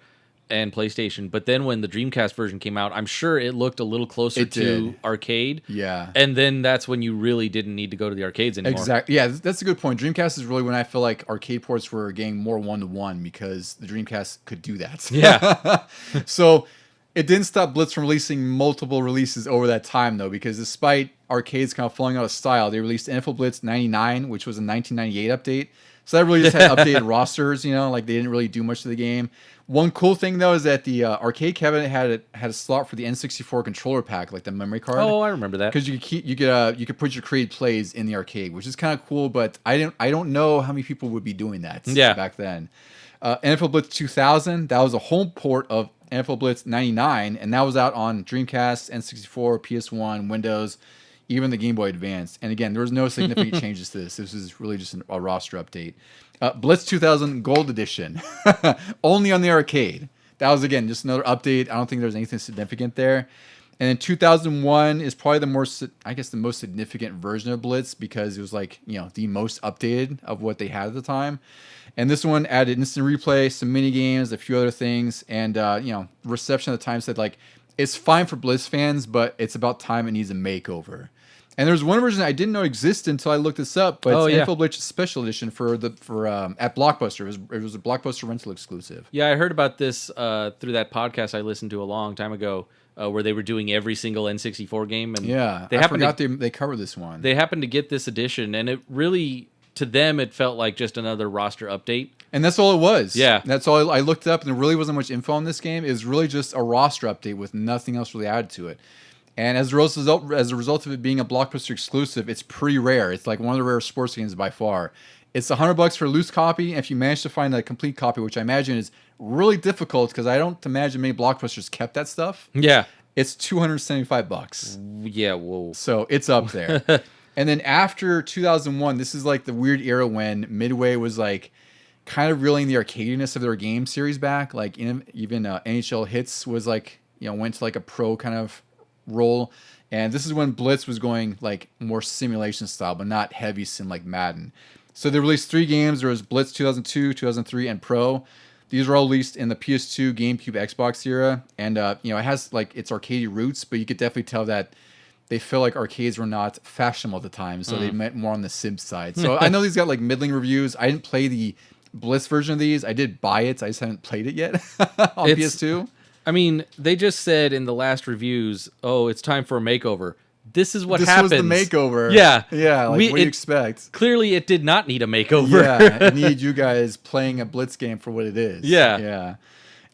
[SPEAKER 3] and PlayStation, but then when the Dreamcast version came out, I'm sure it looked a little closer to arcade.
[SPEAKER 2] Yeah.
[SPEAKER 3] And then that's when you really didn't need to go to the arcades anymore.
[SPEAKER 2] Exactly. Yeah, that's a good point. Dreamcast is really when I feel like arcade ports were getting more one-to-one because the Dreamcast could do that.
[SPEAKER 3] Yeah.
[SPEAKER 2] So it didn't stop Blitz from releasing multiple releases over that time, though, because despite arcades kind of falling out of style, they released NFL Blitz 99, which was a 1998 update. So that really just had updated rosters, like they didn't really do much to the game. One cool thing, though, is that the arcade cabinet had a slot for the N64 controller pack, like the memory card.
[SPEAKER 3] Oh, I remember that.
[SPEAKER 2] Because you could put your created plays in the arcade, which is kind of cool. But I don't know how many people would be doing that back then. NFL Blitz 2000, that was a home port of NFL Blitz 99, and that was out on Dreamcast, N64, PS1, Windows, even the Game Boy Advance. And again, there was no significant changes to this. This is really just a roster update. Blitz 2000 Gold Edition, only on the arcade. that was, again, just another update. I don't think there's anything significant there. And then 2001 is probably the most significant version of Blitz because it was like, the most updated of what they had at the time. And this one added instant replay, some mini games, a few other things. And, reception at the time said, like, it's fine for Blitz fans, but it's about time it needs a makeover. And there's one version I didn't know existed until I looked this up, but it's NFL Blitz Special Edition for at Blockbuster. It was a Blockbuster rental exclusive.
[SPEAKER 3] Yeah, I heard about this through that podcast I listened to a long time ago, where they were doing every single N64 game. And
[SPEAKER 2] they covered this one.
[SPEAKER 3] They happened to get this edition, and it really, to them, it felt like just another roster update.
[SPEAKER 2] And that's all it was.
[SPEAKER 3] Yeah.
[SPEAKER 2] That's all I looked up, and there really wasn't much info on this game. It was really just a roster update with nothing else really added to it. And as a result of it being a Blockbuster exclusive, it's pretty rare. It's like one of the rare sports games by far. It's $100 for a loose copy, and if you manage to find a complete copy, which I imagine is really difficult because I don't imagine many Blockbusters kept that stuff.
[SPEAKER 3] Yeah.
[SPEAKER 2] It's $275.
[SPEAKER 3] Yeah, whoa.
[SPEAKER 2] So it's up there. And then after 2001, this is like the weird era when Midway was like kind of reeling the arcadiness of their game series back. Like even NHL Hits was like, went to like a pro kind of role. And this is when Blitz was going like more simulation style, but not heavy sim like Madden. So they released 3 games. There was Blitz 2002, 2003, and Pro. These were all released in the PS2, GameCube, Xbox era. And, it has like its arcade roots, but you could definitely tell that they feel like arcades were not fashionable at the time. So they meant more on the sim side. So I know these got like middling reviews. I didn't play the Blitz version of these. I did buy it. I just haven't played it yet on PS2.
[SPEAKER 3] I mean, they just said in the last reviews, it's time for a makeover. This is what happens.
[SPEAKER 2] This was the makeover.
[SPEAKER 3] Yeah.
[SPEAKER 2] Yeah, what do you expect?
[SPEAKER 3] Clearly, it did not need a makeover.
[SPEAKER 2] Yeah, it needed you guys playing a Blitz game for what it is.
[SPEAKER 3] Yeah.
[SPEAKER 2] Yeah.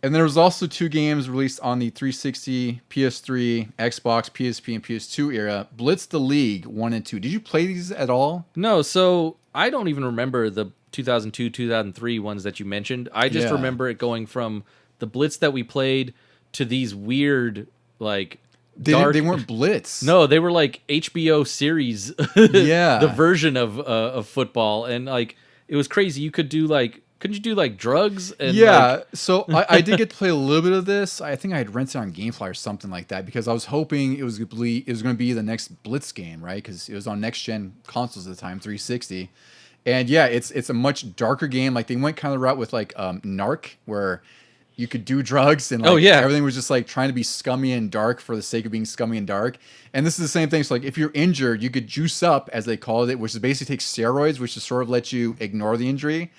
[SPEAKER 2] And there was also 2 games released on the 360, PS3, Xbox, PSP, and PS2 era. Blitz the League 1 and 2. Did you play these at all?
[SPEAKER 3] No, so I don't even remember the 2002, 2003 ones that you mentioned. I just remember it going from the Blitz that we played to these weird, like,
[SPEAKER 2] They weren't Blitz.
[SPEAKER 3] No, they were like HBO series.
[SPEAKER 2] Yeah.
[SPEAKER 3] The version of football. And like, it was crazy. You could do like, couldn't you do like drugs? And
[SPEAKER 2] so I did get to play a little bit of this. I think I had rented it on GameFly or something like that because I was hoping it was going to be the next Blitz game, right? Because it was on next-gen consoles at the time, 360. And yeah, it's a much darker game. Like they went kind of the route with like Narc, where you could do drugs and like everything was just like trying to be scummy and dark for the sake of being scummy and dark. And this is the same thing. So like if you're injured, you could juice up, as they called it, which is basically take steroids, which is sort of let you ignore the injury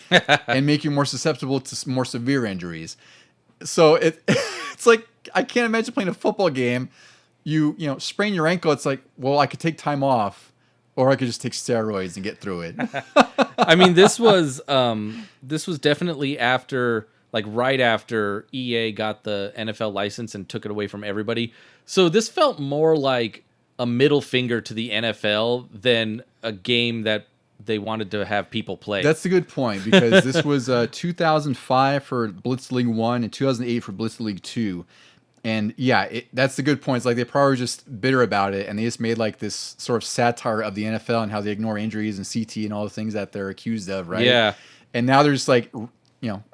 [SPEAKER 2] and make you more susceptible to more severe injuries. So it's like, I can't imagine playing a football game. You sprain your ankle. It's like, well, I could take time off, or I could just take steroids and get through it.
[SPEAKER 3] I mean, this was definitely after, like right after EA got the NFL license and took it away from everybody. So this felt more like a middle finger to the NFL than a game that they wanted to have people play.
[SPEAKER 2] That's a good point, because this was 2005 for Blitz League 1 and 2008 for Blitz League 2. And yeah, that's the good point. It's like they probably were just bitter about it, and they just made like this sort of satire of the NFL and how they ignore injuries and CT and all the things that they're accused of, right?
[SPEAKER 3] Yeah.
[SPEAKER 2] And now they're just like,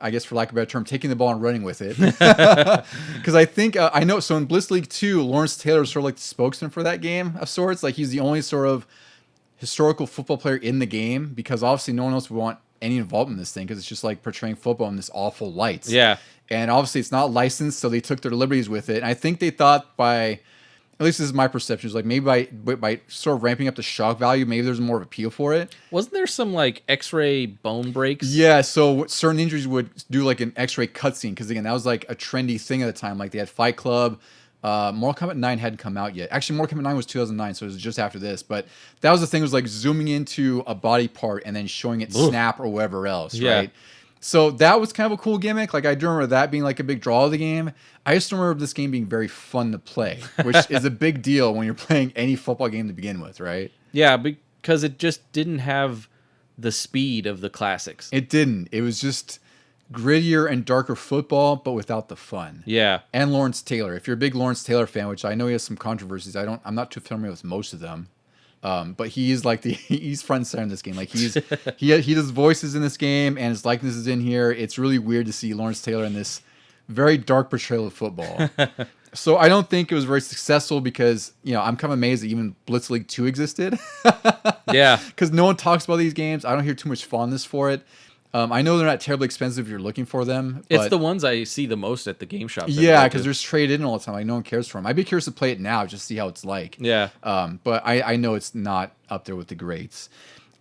[SPEAKER 2] I guess for lack of a better term, taking the ball and running with it. Because I think, I know, so in Blitz League 2, Lawrence Taylor is sort of like the spokesman for that game of sorts. Like he's the only sort of historical football player in the game, because obviously no one else would want any involvement in this thing, because it's just like portraying football in this awful light.
[SPEAKER 3] Yeah.
[SPEAKER 2] And obviously it's not licensed, so they took their liberties with it. And I think they thought by, at least this is my perception, is like maybe by sort of ramping up the shock value, maybe there's more of appeal for it.
[SPEAKER 3] Wasn't there some like X-ray bone breaks?
[SPEAKER 2] Yeah, so certain injuries would do like an X-ray cutscene, because again, that was like a trendy thing at the time. Like they had Fight Club. Mortal Kombat 9 hadn't come out yet. Actually, Mortal Kombat 9 was 2009, so it was just after this. But that was the thing, was like zooming into a body part and then showing it snap or whatever else, right? So that was kind of a cool gimmick. Like I do remember that being like a big draw of the game. I just remember this game being very fun to play, which is a big deal when you're playing any football game to begin with, right?
[SPEAKER 3] Yeah, because it just didn't have the speed of the classics.
[SPEAKER 2] It didn't. It was just grittier and darker football, but without the fun.
[SPEAKER 3] Yeah.
[SPEAKER 2] And Lawrence Taylor. If you're a big Lawrence Taylor fan, which I know he has some controversies, I'm not too familiar with most of them. But he's like he's front and center in this game. Like he does voices in this game, and his likeness is in here. It's really weird to see Lawrence Taylor in this very dark portrayal of football. So I don't think it was very successful because, I'm kind of amazed that even Blitz League 2 existed.
[SPEAKER 3] Yeah.
[SPEAKER 2] Because no one talks about these games. I don't hear too much fondness for it. I know they're not terribly expensive if you're looking for them.
[SPEAKER 3] It's the ones I see the most at the game shops.
[SPEAKER 2] Yeah, because there's traded in all the time. Like, no one cares for them. I'd be curious to play it now just to see how it's like.
[SPEAKER 3] Yeah.
[SPEAKER 2] But I know it's not up there with the greats.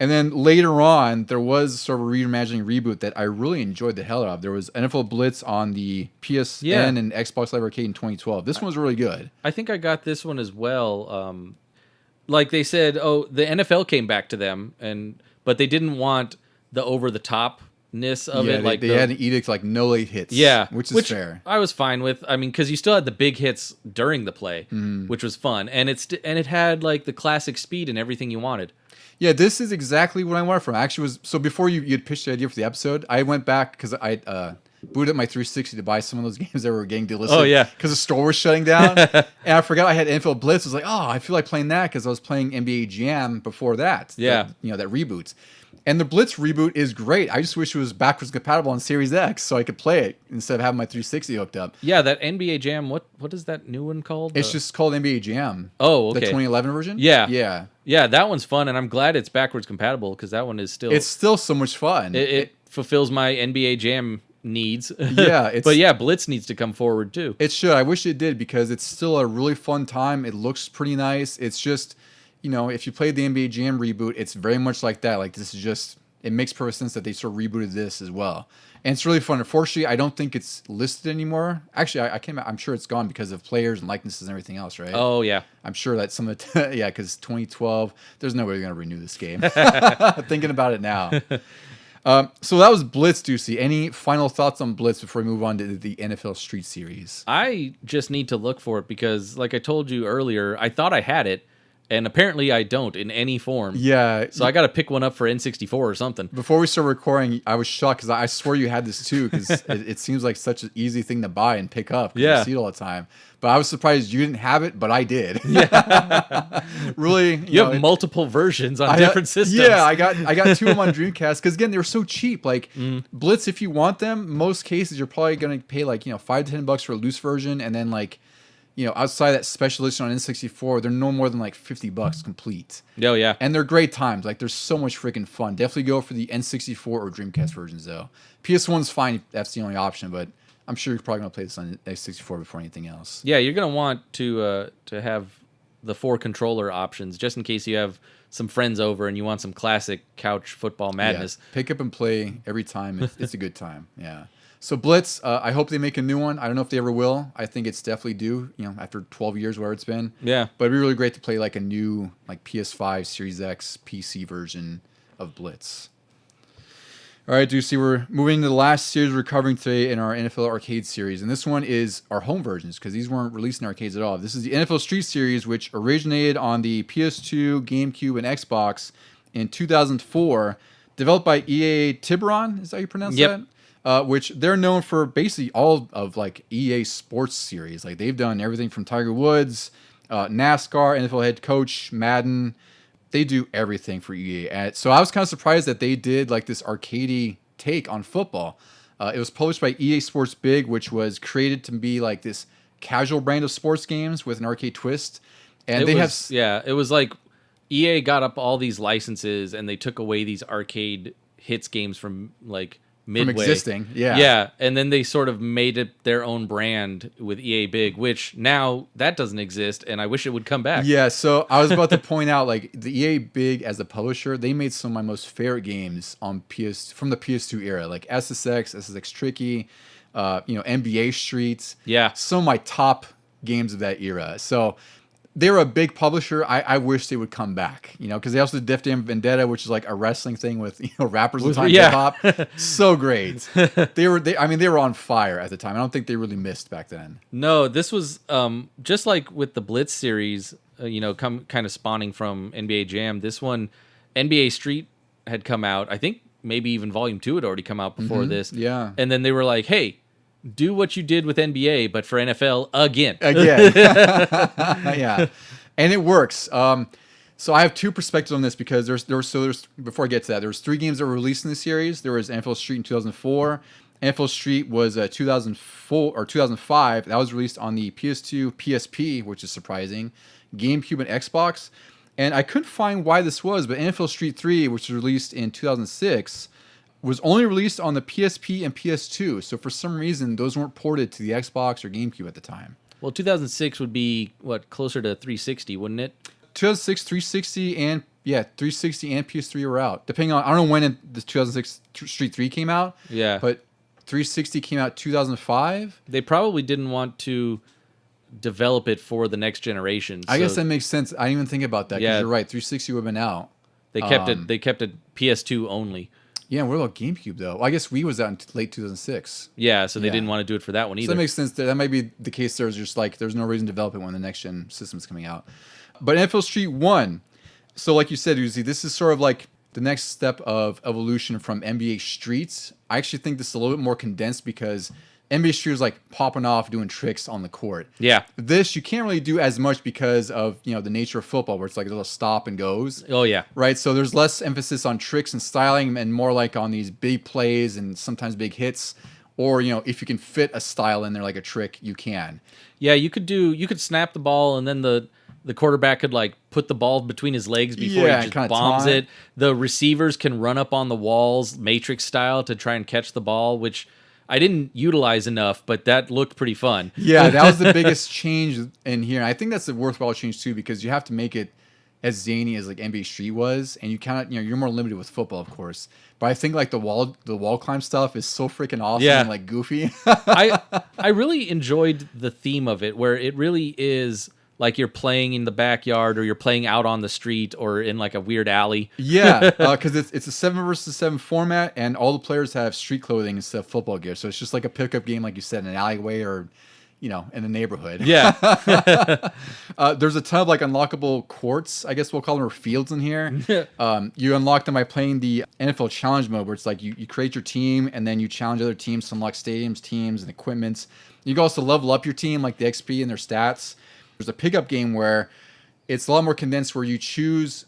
[SPEAKER 2] And then later on, there was sort of a reimagining reboot that I really enjoyed the hell out of. There was NFL Blitz on the PSN and Xbox Live Arcade in 2012. This one was really good.
[SPEAKER 3] I think I got this one as well. Like they said, the NFL came back to them, but they didn't want the over-the-topness of it. Like
[SPEAKER 2] they had an edict like no late hits.
[SPEAKER 3] Yeah,
[SPEAKER 2] which is fair.
[SPEAKER 3] I was fine with. I mean, because you still had the big hits during the play, which was fun, and it had like the classic speed and everything you wanted.
[SPEAKER 2] Yeah, this is exactly what I wanted from it. Actually, so before you had pitched the idea for the episode, I went back because I booted up my 360 to buy some of those games that were getting delisted.
[SPEAKER 3] Oh, yeah.
[SPEAKER 2] Because the store was shutting down. And I forgot I had NFL Blitz. I was like, I feel like playing that because I was playing NBA Jam before that.
[SPEAKER 3] Yeah.
[SPEAKER 2] That reboot. And the Blitz reboot is great. I just wish it was backwards compatible on Series X so I could play it instead of having my 360 hooked up.
[SPEAKER 3] Yeah, that NBA Jam, what is that new one called?
[SPEAKER 2] It's just called NBA Jam.
[SPEAKER 3] Oh, okay.
[SPEAKER 2] The 2011 version?
[SPEAKER 3] Yeah.
[SPEAKER 2] Yeah.
[SPEAKER 3] Yeah, that one's fun, and I'm glad it's backwards compatible because that one is still...
[SPEAKER 2] It's still so much fun.
[SPEAKER 3] It fulfills my NBA Jam needs.
[SPEAKER 2] Yeah.
[SPEAKER 3] But yeah, Blitz needs to come forward too.
[SPEAKER 2] It should. I wish it did because it's still a really fun time. It looks pretty nice. It's just, if you played the NBA Jam reboot, it's very much like that. Like, this is just... It makes perfect sense that they sort of rebooted this as well. And it's really fun. Unfortunately, I don't think it's listed anymore. Actually, I'm sure it's gone because of players and likenesses and everything else, right?
[SPEAKER 3] Oh, yeah.
[SPEAKER 2] I'm sure that some of the... yeah, because 2012, there's no way they're going to renew this game. Thinking about it now. So that was Blitz, Deucy. Any final thoughts on Blitz before we move on to the NFL Street Series?
[SPEAKER 3] I just need to look for it because, like I told you earlier, I thought I had it. And apparently I don't in any form.
[SPEAKER 2] Yeah.
[SPEAKER 3] So I got to pick one up for N64 or something.
[SPEAKER 2] Before we started recording, I was shocked because I swear you had this too because it seems like such an easy thing to buy and pick up.
[SPEAKER 3] Yeah.
[SPEAKER 2] You see it all the time. But I was surprised you didn't have it, but I did. Yeah. Really.
[SPEAKER 3] You have multiple versions on different systems.
[SPEAKER 2] Yeah, I got two of them on Dreamcast because, again, they were so cheap. Like, Blitz, if you want them, most cases you're probably going to pay like, $5 to $10 for a loose version and then like, outside that special edition on N64, they're no more than like $50 complete.
[SPEAKER 3] Oh, yeah.
[SPEAKER 2] And they're great times. Like, there's so much freaking fun. Definitely go for the N64 or Dreamcast versions, though. PS1's fine if that's the only option, but I'm sure you're probably going to play this on N64 before anything else.
[SPEAKER 3] Yeah, you're going to want to have the 4 controller options just in case you have some friends over and you want some classic couch football madness.
[SPEAKER 2] Yeah. Pick up and play every time. It's a good time. Yeah. So Blitz, I hope they make a new one. I don't know if they ever will. I think it's definitely due, after 12 years, where it's been.
[SPEAKER 3] Yeah.
[SPEAKER 2] But it'd be really great to play like a new like PS5, Series X, PC version of Blitz. All right, Deucy, we're moving to the last series we're covering today in our NFL Arcade series. And this one is our home versions because these weren't released in arcades at all. This is the NFL Street Series, which originated on the PS2, GameCube, and Xbox in 2004. Developed by EA Tiburon, is that how you pronounce that? Which they're known for basically all of like EA sports series. Like they've done everything from Tiger Woods, NASCAR, NFL head coach, Madden. They do everything for EA. And so I was kind of surprised that they did like this arcadey take on football. It was published by EA Sports Big, which was created to be like this casual brand of sports games with an arcade twist. And
[SPEAKER 3] it was like EA got up all these licenses and they took away these arcade hits games from like Midway.
[SPEAKER 2] From existing, yeah.
[SPEAKER 3] Yeah, and then they sort of made it their own brand with EA Big, which now that doesn't exist, and I wish it would come back.
[SPEAKER 2] Yeah, so I was about to point out, like, the EA Big as a publisher, they made some of my most favorite games on from the PS2 era, like SSX Tricky, NBA Street.
[SPEAKER 3] Yeah.
[SPEAKER 2] Some of my top games of that era. So they were a big publisher. I wish they would come back, because they also did Def Jam Vendetta, which is like a wrestling thing with rappers and time hip hop. So great. They were on fire at the time. I don't think they really missed back then.
[SPEAKER 3] No, this was just like with the Blitz series, kind of spawning from NBA Jam. This one, NBA Street had come out. I think maybe even Volume 2 had already come out before this.
[SPEAKER 2] Yeah.
[SPEAKER 3] And then they were like, hey, do what you did with NBA, but for NFL again.
[SPEAKER 2] Yeah. And it works. So I have two perspectives on this because there's before I get to that, there was 3 games that were released in the series. There was NFL Street in 2004, NFL Street was 2004 or 2005. That was released on the PS2, PSP, which is surprising, GameCube, and Xbox. And I couldn't find why this was, but NFL Street 3, which was released in 2006, was only released on the PSP and PS2. So for some reason, those weren't ported to the Xbox or GameCube at the time.
[SPEAKER 3] Well, 2006 would be, closer to 360, wouldn't it?
[SPEAKER 2] 2006, 360, and 360 and PS3 were out. Depending on, I don't know when the 2006 Street 3 came out.
[SPEAKER 3] Yeah.
[SPEAKER 2] But 360 came out 2005.
[SPEAKER 3] They probably didn't want to develop it for the next generation.
[SPEAKER 2] I guess that makes sense. I didn't even think about that because you're right. 360 would have been out.
[SPEAKER 3] They kept it. They kept it PS2 only.
[SPEAKER 2] Yeah, what about GameCube though? Well, I guess Wii was out in late 2006.
[SPEAKER 3] Yeah, so they didn't want to do it for that one either.
[SPEAKER 2] So that makes sense. That might be the case. There's just like there's no reason to develop it when the next gen system's coming out. But NFL Street 1. So like you said, Uzi, this is sort of like the next step of evolution from NBA Streets. I actually think this is a little bit more condensed because NBA Street was like popping off, doing tricks on the court.
[SPEAKER 3] Yeah.
[SPEAKER 2] This, you can't really do as much because of, the nature of football where it's like a little stop and goes.
[SPEAKER 3] Oh, yeah.
[SPEAKER 2] Right? So there's less emphasis on tricks and styling and more like on these big plays and sometimes big hits. Or, if you can fit a style in there like a trick, you can.
[SPEAKER 3] Yeah, you could snap the ball and then the quarterback could like put the ball between his legs before he just bombs it. The receivers can run up on the walls, Matrix style, to try and catch the ball, which I didn't utilize enough, but that looked pretty fun.
[SPEAKER 2] Yeah, that was the biggest change in here. And I think that's a worthwhile change too, because you have to make it as zany as like NBA Street was, and you cannot, you're more limited with football, of course. But I think like the wall climb stuff is so freaking awesome and like goofy.
[SPEAKER 3] I really enjoyed the theme of it, where it really is like you're playing in the backyard or you're playing out on the street or in like a weird alley.
[SPEAKER 2] Yeah, because it's a 7 versus 7 format, and all the players have street clothing instead of football gear. So it's just like a pickup game, like you said, in an alleyway or, in the neighborhood.
[SPEAKER 3] Yeah.
[SPEAKER 2] There's a ton of like unlockable courts, I guess we'll call them, or fields in here. You unlock them by playing the NFL Challenge mode, where it's like you create your team and then you challenge other teams to unlock stadiums, teams, and equipments. You can also level up your team, like the XP and their stats. There's a pickup game where it's a lot more condensed, where you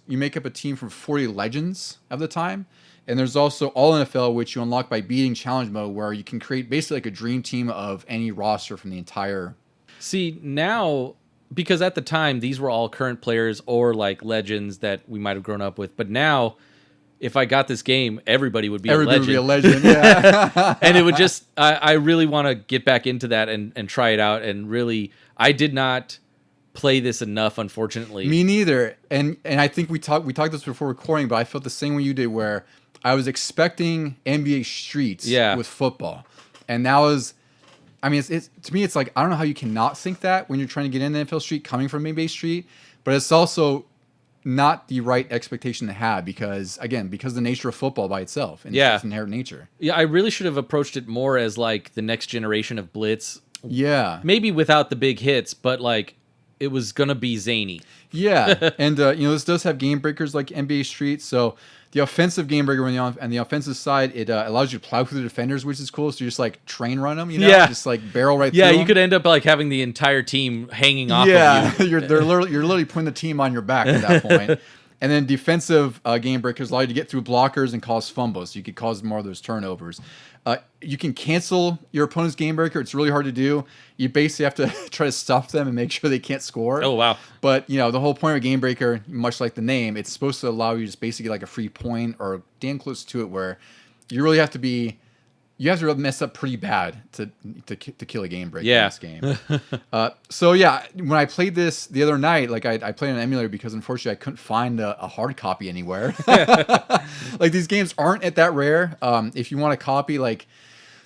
[SPEAKER 2] make up a team from 40 legends of the time. And there's also All NFL, which you unlock by beating challenge mode, where you can create basically like a dream team of any roster from the entire.
[SPEAKER 3] See, now, because at the time, these were all current players or like legends that we might have grown up with. But now, if I got this game, everybody would be a legend.
[SPEAKER 2] Everybody would be a legend, yeah.
[SPEAKER 3] And it would just, I really want to get back into that and try it out. And really, I did not play this enough, unfortunately.
[SPEAKER 2] Me neither. And I think we talked this before recording, but I felt the same way you did, where I was expecting NBA Streets with football. And that was, it's to me, it's like, I don't know how you cannot think that when you're trying to get into NFL Street coming from NBA Street, but it's also not the right expectation to have because the nature of football by itself and its inherent nature.
[SPEAKER 3] Yeah, I really should have approached it more as like the next generation of Blitz.
[SPEAKER 2] Yeah.
[SPEAKER 3] Maybe without the big hits, but like it was going to be zany.
[SPEAKER 2] Yeah. And, this does have game breakers like NBA Street. So the offensive game breaker on the offensive side, it allows you to plow through the defenders, which is cool. So you just like train run them, just like barrel right through them.
[SPEAKER 3] Yeah, you could end up like having the entire team hanging off of you.
[SPEAKER 2] you're literally putting the team on your back at that point. And then defensive game breakers allow you to get through blockers and cause fumbles. So you could cause more of those turnovers. You can cancel your opponent's game breaker. It's really hard to do. You basically have to try to stuff them and make sure they can't score.
[SPEAKER 3] Oh, wow.
[SPEAKER 2] But, the whole point of a game breaker, much like the name, it's supposed to allow you just basically like a free point or damn close to it, where you really have to mess up pretty bad to kill a game breaker in this game. When I played this the other night, like I played on an emulator because unfortunately I couldn't find a hard copy anywhere. Like these games aren't at that rare. If you want a copy, like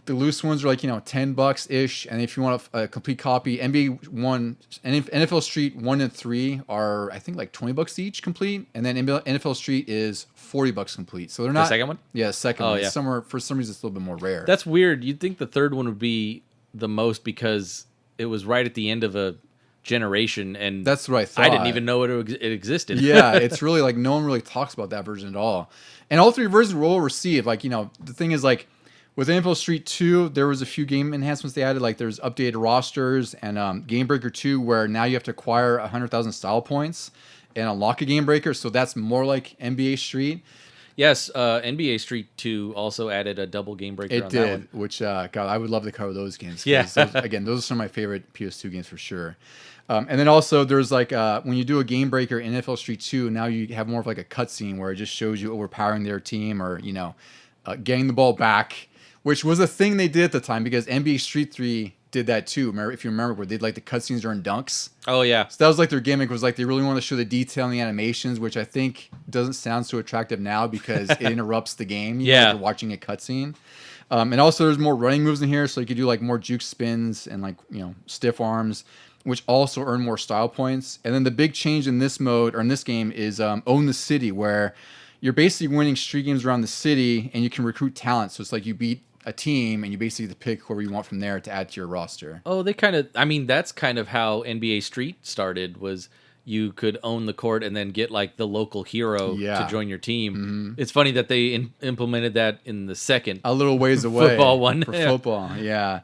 [SPEAKER 2] the loose ones are like $10 ish, and if you want a complete copy, NBA 1 and NFL Street 1 and 3 are I think like $20 each complete, and then NFL Street is $40 complete. So they're not
[SPEAKER 3] the second one.
[SPEAKER 2] Yeah, the second one. Somewhere for some reason it's a little bit more rare.
[SPEAKER 3] That's weird. You'd think the third one would be the most because it was right at the end of a generation, and
[SPEAKER 2] that's what I thought.
[SPEAKER 3] I didn't even know it existed.
[SPEAKER 2] Yeah, it's really like no one really talks about that version at all. And all three versions were well received. Like the thing is like, with NFL Street 2, there was a few game enhancements they added, like there's updated rosters and Game Breaker 2, where now you have to acquire 100,000 style points and unlock a Game Breaker, so that's more like NBA Street.
[SPEAKER 3] Yes, NBA Street 2 also added a double game breaker
[SPEAKER 2] It
[SPEAKER 3] on that one.
[SPEAKER 2] did, which God, I would love to cover those games. 'Cause
[SPEAKER 3] Yeah.
[SPEAKER 2] those are some of my favorite PS2 games for sure. And then also there's like when you do a game breaker in NFL Street 2, now you have more of like a cutscene where it just shows you overpowering their team or getting the ball back, which was a thing they did at the time because NBA Street 3 did that too. If you remember, where they did like the cutscenes during dunks.
[SPEAKER 3] Oh, yeah.
[SPEAKER 2] So that was like their gimmick, was like they really want to show the detail in the animations, which I think doesn't sound so attractive now because it interrupts the game. If you're watching a cutscene. And also there's more running moves in here, so you could do like more juke spins and like stiff arms, which also earn more style points. And then the big change in this mode or in this game is Own the City, where you're basically winning street games around the city and you can recruit talent. So it's like you beat a team and you basically pick whoever you want from there to add to your roster.
[SPEAKER 3] Oh, that's kind of how NBA Street started, was you could own the court and then get like the local hero to join your team. Mm-hmm. It's funny that they implemented that in the second
[SPEAKER 2] a little ways away
[SPEAKER 3] football one.
[SPEAKER 2] For football, yeah.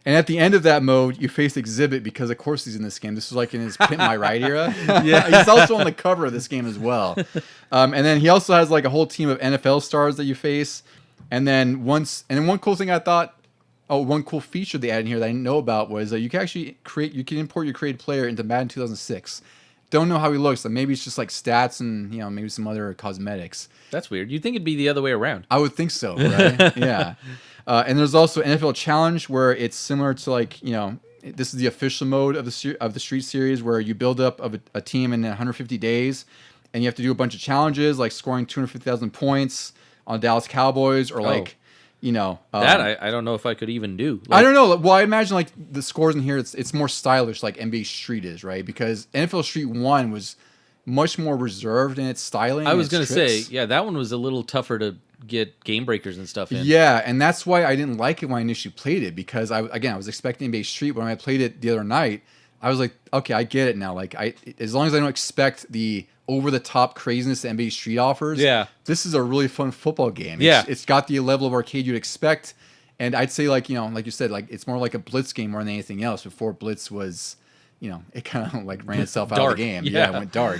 [SPEAKER 2] And at the end of that mode, you face Exhibit because, of course, he's in this game. This was like in his Pimp My Ride era. Yeah, he's also on the cover of this game as well. And then he also has like a whole team of NFL stars that you face. And then one cool thing I thought, one cool feature they added in here that I didn't know about was that you can actually import your created player into Madden 2006. Don't know how he looks. Like maybe it's just like stats and maybe some other cosmetics.
[SPEAKER 3] That's weird. You'd think it'd be the other way around.
[SPEAKER 2] I would think so, right? Yeah. And there's also NFL Challenge, where it's similar to like this is the official mode of the Street series, where you build up of a team in 150 days, and you have to do a bunch of challenges like scoring 250,000 points on Dallas Cowboys or like.
[SPEAKER 3] That I don't know if I could even do.
[SPEAKER 2] I don't know. Well, I imagine like the scores in here, it's more stylish like NBA Street is, right? Because NFL Street 1 was much more reserved in its styling.
[SPEAKER 3] I was going to say, that one was a little tougher to get game breakers and stuff in.
[SPEAKER 2] Yeah, and that's why I didn't like it when I initially played it, because I was expecting NBA Street, but when I played it the other night, I was like, okay, I get it now. Like as long as I don't expect the over-the-top craziness that NBA Street offers, this is a really fun football game. It's got the level of arcade you'd expect, and I'd say like like you said, like it's more like a Blitz game more than anything else. Before Blitz was, it kind of like ran itself out of the game. Yeah, it went dark.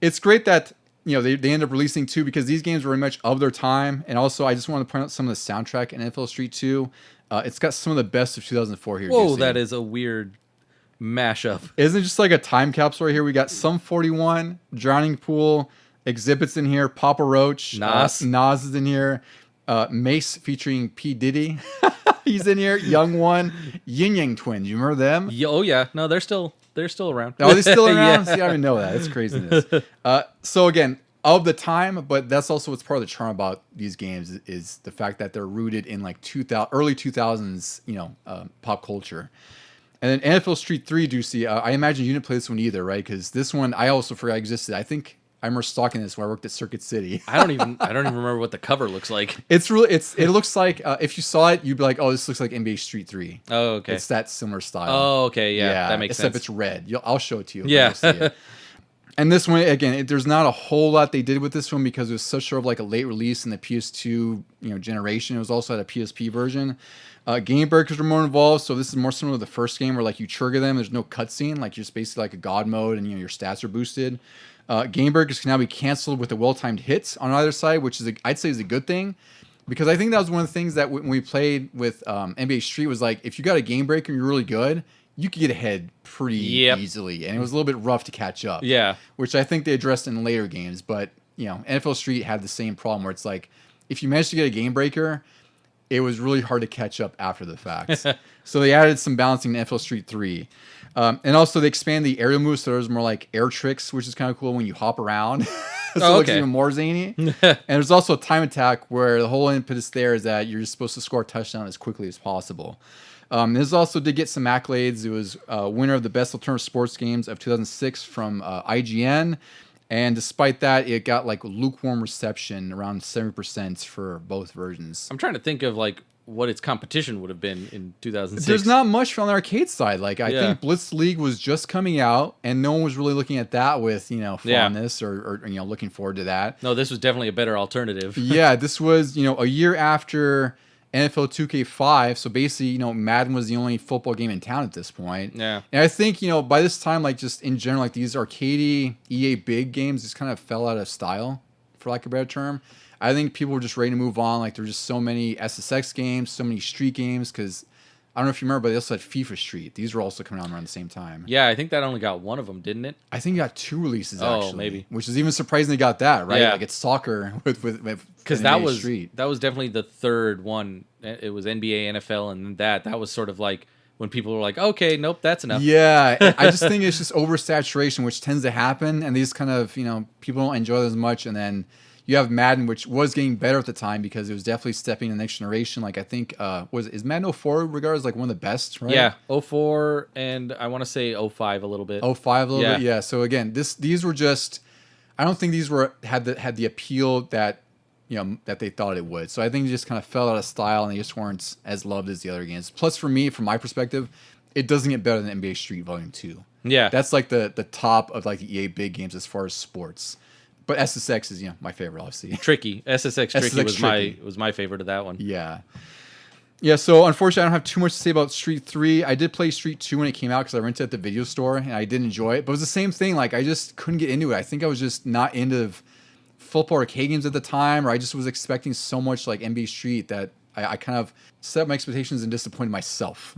[SPEAKER 2] It's great that they end up releasing 2 because these games were very much of their time, and also I just want to point out some of the soundtrack in NFL Street 2. It's got some of the best of 2004 here.
[SPEAKER 3] Whoa, that is a weird mashup.
[SPEAKER 2] Isn't it just like a time capsule right here? We got Sum 41, Drowning Pool, Exhibits in here, Papa Roach, Nas is in here, Mace featuring P. Diddy. He's in here. Young One, Yin Yang Twins. You remember them?
[SPEAKER 3] Oh yeah, no, they're still around.
[SPEAKER 2] Oh, they're still around. See, I didn't know that. It's craziness. So again, of the time, but that's also what's part of the charm about these games is the fact that they're rooted in like early 2000s, pop culture. And then NFL Street 3, Deucy, I imagine you didn't play this one either, right? Because this one I also forgot existed. I think I remember stalking this when I worked at Circuit City.
[SPEAKER 3] I don't even remember what the cover looks like.
[SPEAKER 2] It looks like if you saw it, you'd be like, oh, this looks like NBA Street 3.
[SPEAKER 3] Oh, okay.
[SPEAKER 2] It's that similar style.
[SPEAKER 3] Oh, okay, yeah, that makes sense.
[SPEAKER 2] Except it's red. I'll show it to you.
[SPEAKER 3] Yeah.
[SPEAKER 2] See it. And this one, again, there's not a whole lot they did with this one because it was such sort of like a late release in the PS2 generation. It was also at a PSP version. Game breakers were more involved, so this is more similar to the first game where like you trigger them. There's no cutscene, like you're just basically like a god mode, and your stats are boosted. Game breakers can now be canceled with a well-timed hits on either side, which is I'd say is a good thing, because I think that was one of the things that when we played with NBA Street was like if you got a game breaker and you're really good, you could get ahead pretty easily, and it was a little bit rough to catch up.
[SPEAKER 3] Yeah, which
[SPEAKER 2] I think they addressed in later games, but NFL Street had the same problem where it's like if you managed to get a game breaker, it was really hard to catch up after the fact. So they added some balancing in NFL Street 3. And also they expand the aerial moves, so there's more like air tricks, which is kind of cool when you hop around. So it looks even more zany. And there's also a time attack where the whole impetus there is that you're just supposed to score a touchdown as quickly as possible. This also did get some accolades. It was winner of the Best Alternative Sports Games of 2006 from IGN. And despite that, it got like lukewarm reception, around 7% for both versions.
[SPEAKER 3] I'm trying to think of like what its competition would have been in 2006.
[SPEAKER 2] There's not much on the arcade side. Like I think Blitz League was just coming out, and no one was really looking at that with fondness or looking forward to that.
[SPEAKER 3] No, this was definitely a better alternative.
[SPEAKER 2] Yeah, this was a year after NFL 2K5, so basically, Madden was the only football game in town at this point.
[SPEAKER 3] Yeah.
[SPEAKER 2] And I think, by this time, like just in general, like these arcadey EA big games just kind of fell out of style for lack of a better term. I think people were just ready to move on. Like, there's just so many SSX games, so many Street games, because I don't know if you remember, but they also had FIFA Street. These were also coming out around the same time.
[SPEAKER 3] Yeah, I think that only got one of them, didn't it?
[SPEAKER 2] I think it got 2 releases, actually.
[SPEAKER 3] Oh, maybe.
[SPEAKER 2] Which is even surprising they got that, right?
[SPEAKER 3] Yeah.
[SPEAKER 2] Like, it's soccer with
[SPEAKER 3] because
[SPEAKER 2] NBA Street.
[SPEAKER 3] that was definitely the third one. It was NBA, NFL, and that was sort of like when people were like, okay, nope, that's enough.
[SPEAKER 2] Yeah, I just think it's just oversaturation, which tends to happen, and these kind of, people don't enjoy it as much, and then you have Madden, which was getting better at the time because it was definitely stepping in the next generation. Like, I think, is Madden 04 regarded as like one of the best, right?
[SPEAKER 3] Yeah, 04 and I want to say 05 a little bit.
[SPEAKER 2] 05 a little bit, yeah. So again, these were just, I don't think these had the appeal that that they thought it would. So I think it just kind of fell out of style and they just weren't as loved as the other games. Plus, for me, from my perspective, it doesn't get better than NBA Street Volume 2.
[SPEAKER 3] Yeah,
[SPEAKER 2] that's like the top of like the EA big games as far as sports. But SSX is my favorite, obviously.
[SPEAKER 3] Tricky. SSX Tricky was my favorite of that one.
[SPEAKER 2] Yeah. Yeah, so unfortunately, I don't have too much to say about Street 3. I did play Street 2 when it came out because I rented it at the video store, and I did enjoy it. But it was the same thing. Like, I just couldn't get into it. I think I was just not into football arcade games at the time, or I just was expecting so much like NBA Street that I kind of set up my expectations and disappointed myself.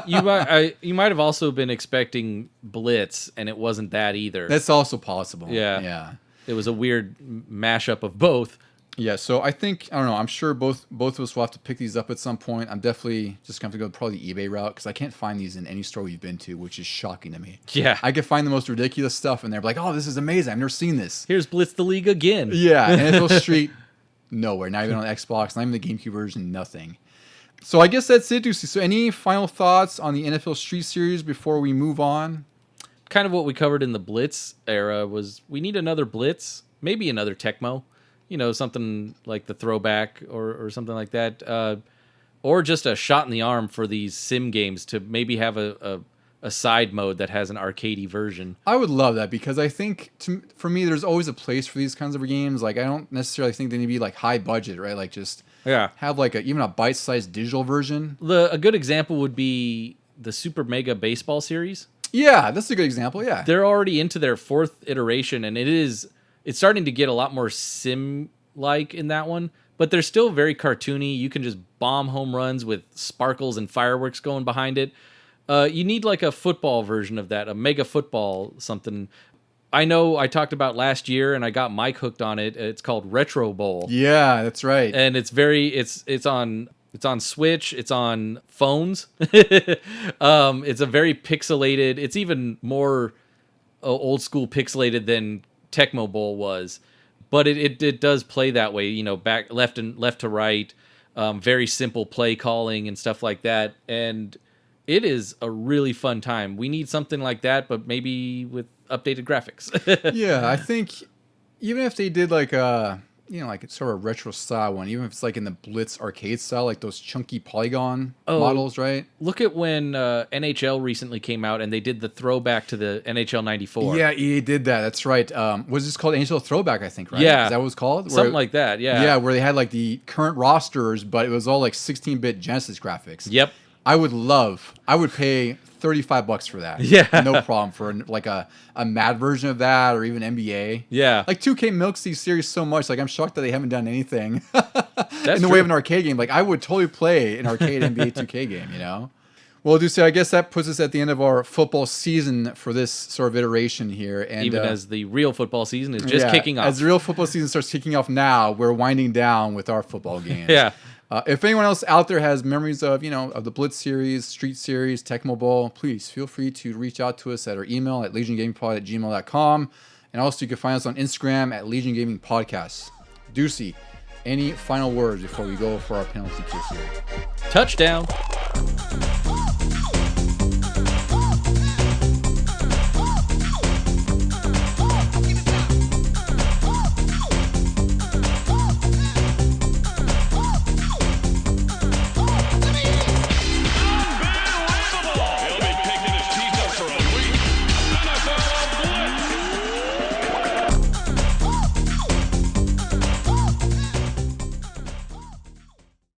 [SPEAKER 3] You might have also been expecting Blitz, and it wasn't that either.
[SPEAKER 2] That's also possible.
[SPEAKER 3] Yeah.
[SPEAKER 2] Yeah.
[SPEAKER 3] It was a weird mashup of both.
[SPEAKER 2] Yeah, so I think, I don't know, I'm sure both of us will have to pick these up at some point. I'm definitely just going to go probably the eBay route because I can't find these in any store we've been to, which is shocking to me.
[SPEAKER 3] Yeah.
[SPEAKER 2] I could find the most ridiculous stuff and they're like, oh, this is amazing. I've never seen this.
[SPEAKER 3] Here's Blitz the League again.
[SPEAKER 2] Yeah, NFL Street, nowhere. Not even on Xbox, not even the GameCube version, nothing. So I guess that's it, Deucy. So any final thoughts on the NFL Street series before we move on?
[SPEAKER 3] Kind of what we covered in the Blitz era was we need another Blitz, maybe another Tecmo, something like the throwback or something like that, or just a shot in the arm for these sim games to maybe have a side mode that has an arcadey version.
[SPEAKER 2] I would love that because I think for me, there's always a place for these kinds of games. Like, I don't necessarily think they need to be like high budget, right? Like, just have like even a bite-sized digital version.
[SPEAKER 3] A good example would be the Super Mega Baseball series.
[SPEAKER 2] Yeah, that's a good example, yeah.
[SPEAKER 3] They're already into their 4th iteration, and it's starting to get a lot more sim-like in that one, but they're still very cartoony. You can just bomb home runs with sparkles and fireworks going behind it. You need like a football version of that, a mega football something. I know I talked about last year, and I got Mike hooked on it. It's called Retro Bowl.
[SPEAKER 2] Yeah, that's right.
[SPEAKER 3] And it's on Switch. It's on phones. It's a very pixelated. It's even more old school pixelated than Tecmo Bowl was, but it does play that way. Back left to right, very simple play calling and stuff like that. And it is a really fun time. We need something like that, but maybe with updated graphics.
[SPEAKER 2] Yeah, I think even if they did like like it's sort of a retro style one, even if it's like in the Blitz arcade style, like those chunky polygon models, right?
[SPEAKER 3] Look at when NHL recently came out and they did the throwback to the NHL 94.
[SPEAKER 2] Yeah, EA did that. That's right. Was this called NHL Throwback, I think, right?
[SPEAKER 3] Yeah.
[SPEAKER 2] Is that what it was called?
[SPEAKER 3] Something like that, yeah.
[SPEAKER 2] Yeah, where they had like the current rosters, but it was all like 16-bit Genesis graphics.
[SPEAKER 3] Yep.
[SPEAKER 2] I would pay $35 for that.
[SPEAKER 3] Yeah.
[SPEAKER 2] No problem for like a Mad version of that or even NBA.
[SPEAKER 3] Yeah.
[SPEAKER 2] Like 2K milks these series so much. Like I'm shocked that they haven't done anything
[SPEAKER 3] That's
[SPEAKER 2] in the way of an arcade game. Like I would totally play an arcade NBA 2K game, Well, Deucy, I guess that puts us at the end of our football season for this sort of iteration here. And
[SPEAKER 3] even as the real football season is just kicking off.
[SPEAKER 2] As the real football season starts kicking off now, we're winding down with our football games.
[SPEAKER 3] Yeah.
[SPEAKER 2] If anyone else out there has memories of, of the Blitz series, Street series, Tecmo Bowl, please feel free to reach out to us at our email at legiongamingpod@gmail.com. And also you can find us on Instagram at Legion Gaming Podcasts. Deucy, any final words before we go for our penalty kick here?
[SPEAKER 3] Touchdown.